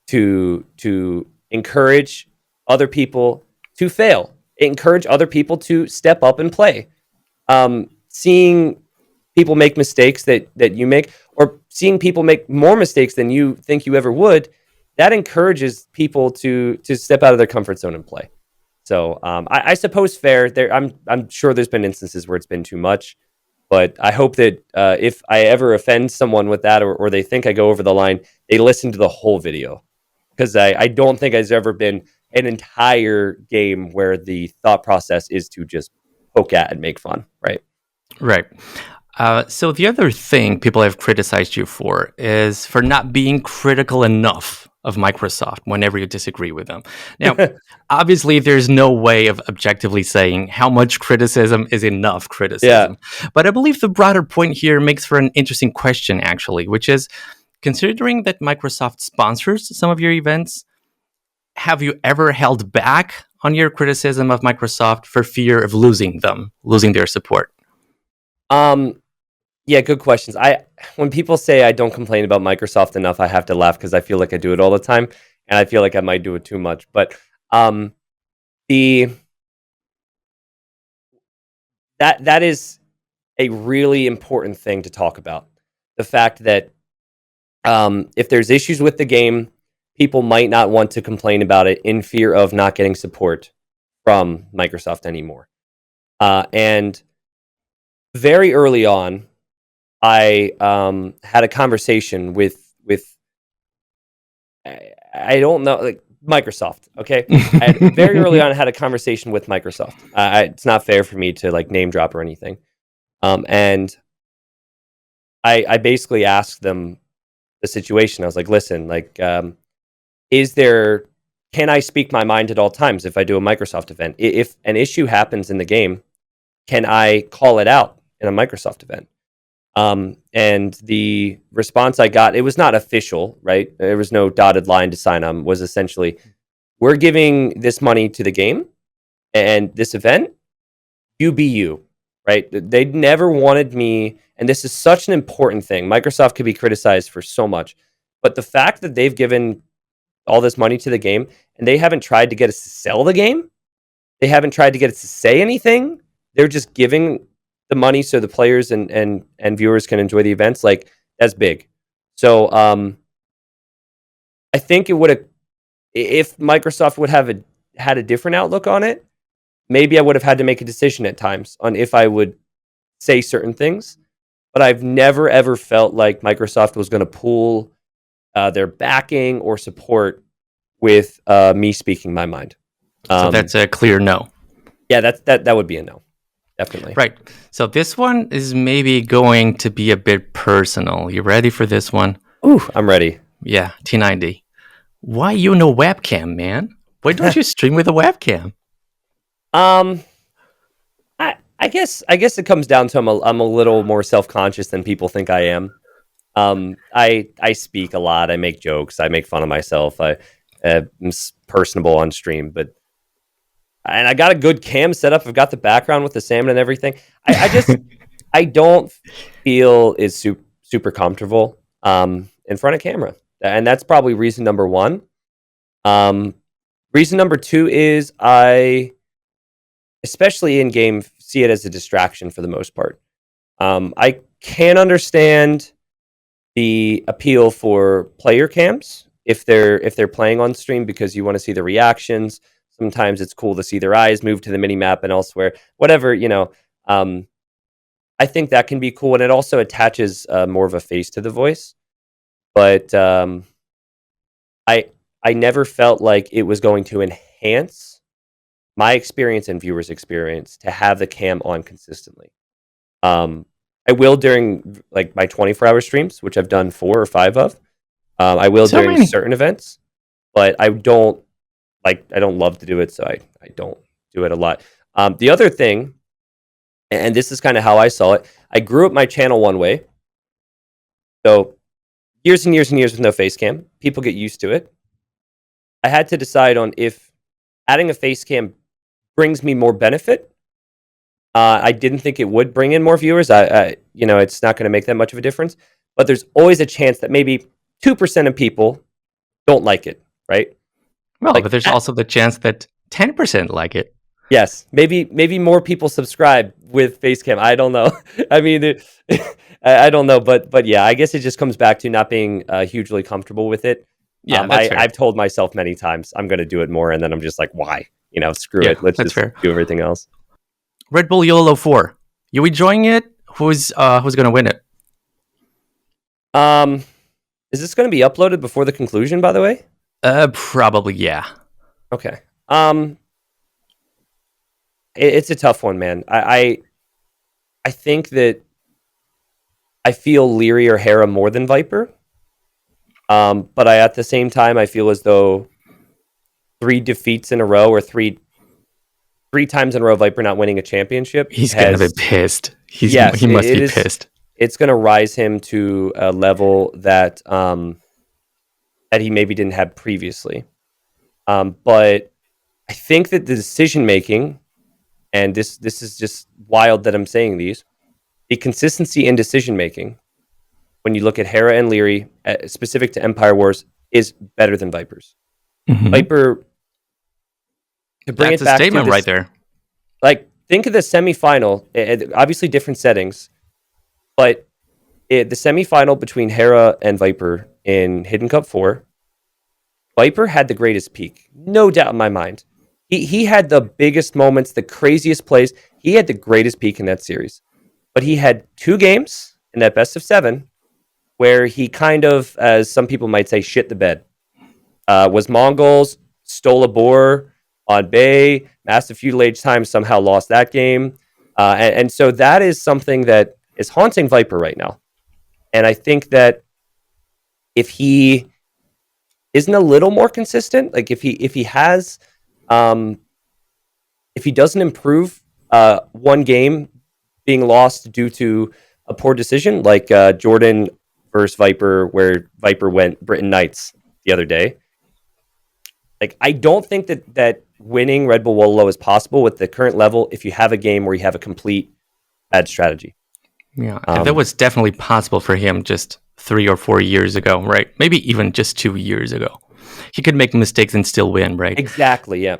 to encourage other people to fail, encourage other people to step up and play. Seeing people make mistakes that you make, or seeing people make more mistakes than you think you ever would, that encourages people to step out of their comfort zone and play. So I suppose fair. I'm sure there's been instances where it's been too much, but I hope that if I ever offend someone with that, or they think I go over the line, they listen to the whole video, because I don't think there's ever been an entire game where the thought process is to just poke at and make fun, right? Right. So the other thing people have criticized you for is for not being critical enough of Microsoft whenever you disagree with them. Now, obviously, there's no way of objectively saying how much criticism is enough criticism. Yeah. But I believe the broader point here makes for an interesting question, actually, which is, considering that Microsoft sponsors some of your events, have you ever held back on your criticism of Microsoft for fear of losing their support? Yeah, good questions. When people say I don't complain about Microsoft enough, I have to laugh because I feel like I do it all the time, and I feel like I might do it too much. But that is a really important thing to talk about. The fact that if there's issues with the game, people might not want to complain about it in fear of not getting support from Microsoft anymore. And very early on, I had a conversation with I don't know, like Microsoft. Okay, very early on, I had a conversation with Microsoft. It's not fair for me to like name drop or anything, and I basically asked them the situation. I was like, listen, like, can I speak my mind at all times if I do a Microsoft event? If an issue happens in the game, can I call it out in a Microsoft event? And the response I got, it was not official, right? There was no dotted line to sign on, was essentially, we're giving this money to the game and this event, you be you, right? They never wanted me, and this is such an important thing. Microsoft could be criticized for so much, but the fact that they've given all this money to the game and they haven't tried to get us to sell the game, they haven't tried to get us to say anything, they're just giving the money so the players and viewers can enjoy the events, like, that's big. So I think it would have, if Microsoft would have had a different outlook on it, maybe I would have had to make a decision at times on if I would say certain things. but I've never ever felt like Microsoft was going to pool their backing or support with me speaking my mind. So that's a clear no. Yeah, that would be a no, definitely. Right. So this one is maybe going to be a bit personal. You ready for this one? Ooh, I'm ready. Yeah, T90. Why you no webcam, man? Why don't you stream with a webcam? I guess it comes down to I'm a little more self-conscious than people think I am. I speak a lot. I make jokes. I make fun of myself. I'm personable on stream, and I got a good cam setup. I've got the background with the salmon and everything. I just I don't feel is super comfortable in front of camera, and that's probably reason number one. Reason number two is I, especially in game, see it as a distraction for the most part. I can understand the appeal for player cams if they're playing on stream because you want to see the reactions. Sometimes it's cool to see their eyes move to the mini map and elsewhere. Whatever, I think that can be cool, and it also attaches more of a face to the voice. But I never felt like it was going to enhance my experience and viewers' experience to have the cam on consistently. I will during like my 24-hour streams, which I've done 4 or 5 of. I will So during many. certain events, but I don't love to do it, so I don't do it a lot. The other thing, and this is kind of how I saw it, I grew up my channel one way. So years and years and years with no face cam. People get used to it. I had to decide on if adding a face cam brings me more benefit. I didn't think it would bring in more viewers. It's not going to make that much of a difference. But there's always a chance that maybe 2% of people don't like it, right? Well, Like, but there's also the chance that 10% like it. Yes, maybe more people subscribe with Facecam. I don't know. I mean, I don't know, but yeah, I guess it just comes back to not being hugely comfortable with it. Yeah, that's fair. I've told myself many times I'm going to do it more, and then I'm just like, why? Screw it. Let's just do everything else. Redbull Wololo 4. You enjoying it? Who's going to win it? Is this going to be uploaded before the conclusion? By the way, probably yeah. Okay. It's a tough one, man. I think that I feel Leary or Hera more than Viper. But at the same time, I feel as though 3 defeats in a row or three times in a row, Viper not winning a championship. He's going to be pissed. He must be pissed. It's going to rise him to a level that that he maybe didn't have previously. But I think that the decision making, and this is just wild that I'm saying these, the consistency in decision making, when you look at Hera and Leary, specific to Empire Wars, is better than Viper's. Mm-hmm. Viper, to bring That's it back a statement to this, right there. Like, think of the semifinal. Obviously, different settings, but the semifinal between Hera and Viper in Hidden Cup 4, Viper had the greatest peak, no doubt in my mind. He had the biggest moments, the craziest plays. He had the greatest peak in that series. But he had 2 games in that best of 7 where he kind of, as some people might say, shit the bed. Was Mongols, stole a boar on Bay, massive feudal age time, somehow lost that game. And so that is something that is haunting Viper right now. And I think that if he isn't a little more consistent, like if he has, if he doesn't improve one game being lost due to a poor decision, like Jordan versus Viper, where Viper went Britain Knights the other day. Like, I don't think that winning Red Bull Wololo is possible with the current level if you have a game where you have a complete bad strategy. Yeah, and that was definitely possible for him just 3 or 4 years ago, right? Maybe even just 2 years ago. He could make mistakes and still win, right? Exactly, yeah.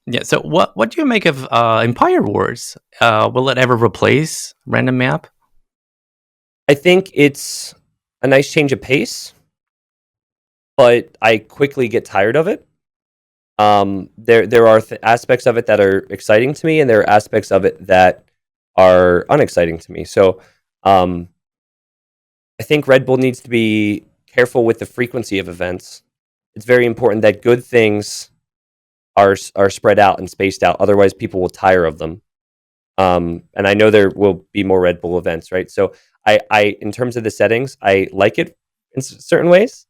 Yeah, so what do you make of Empire Wars? Will it ever replace Random Map? I think it's a nice change of pace, but I quickly get tired of it. There are aspects of it that are exciting to me, and there are aspects of it that are unexciting to me. So Um, I think Red Bull needs to be careful with the frequency of events. It's very important that good things are spread out and spaced out. Otherwise, people will tire of them. And I know there will be more Red Bull events, right? So I in terms of the settings, I like it in certain ways.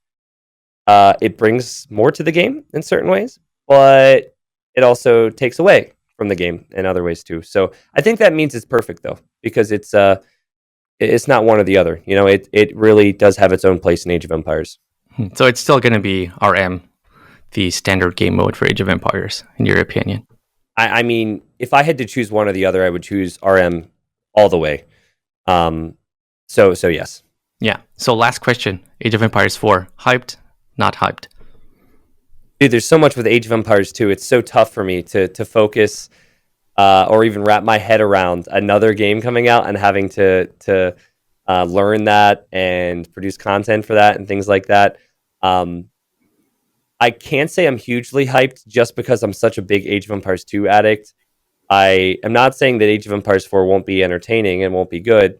It brings more to the game in certain ways, but it also takes away from the game in other ways too. So I think that means it's perfect though, because it's not one or the other. You know, it really does have its own place in Age of Empires. So it's still going to be RM, the standard game mode for Age of Empires, in your opinion? I mean, if I had to choose one or the other, I would choose RM all the way. So yes. Yeah. So last question, Age of Empires 4, hyped, not hyped? Dude, there's so much with Age of Empires 2. It's so tough for me to focus or even wrap my head around another game coming out and having to learn that and produce content for that and things like that. I can't say I'm hugely hyped just because I'm such a big Age of Empires 2 addict. I am not saying that Age of Empires 4 won't be entertaining and won't be good,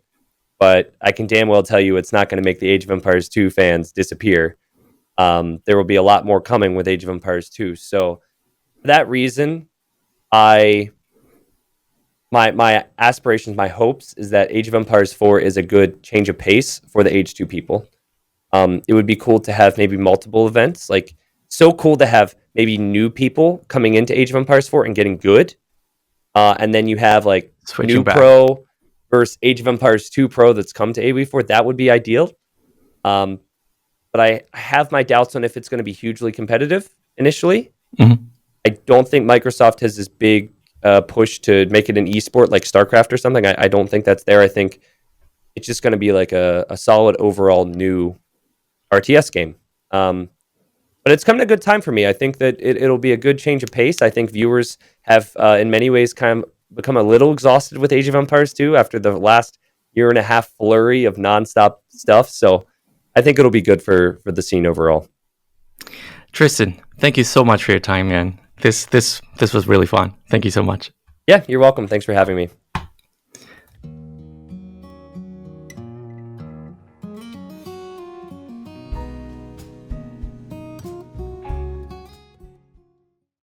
but I can damn well tell you it's not going to make the Age of Empires 2 fans disappear. There will be a lot more coming with Age of Empires 2. So for that reason, my aspirations, my hopes is that Age of Empires 4 is a good change of pace for the Age 2 people. It would be cool to have maybe multiple events. Like, so cool to have maybe new people coming into Age of Empires 4 and getting good. And then you have like Switching new back. pro versus Age of Empires 2 Pro that's come to AoE4. That would be ideal. But I have my doubts on if it's going to be hugely competitive initially. Mhm. I don't think Microsoft has this big push to make it an esport like StarCraft or something. I don't think that's there. I think it's just going to be like a solid overall new RTS game. But it's coming at a good time for me. I think that it'll be a good change of pace. I think viewers have, in many ways, kind of become a little exhausted with Age of Empires 2 after the last year and a half flurry of nonstop stuff. So I think it'll be good for the scene overall. Tristan, thank you so much for your time, man. This was really fun. Thank you so much. Yeah, you're welcome. Thanks for having me.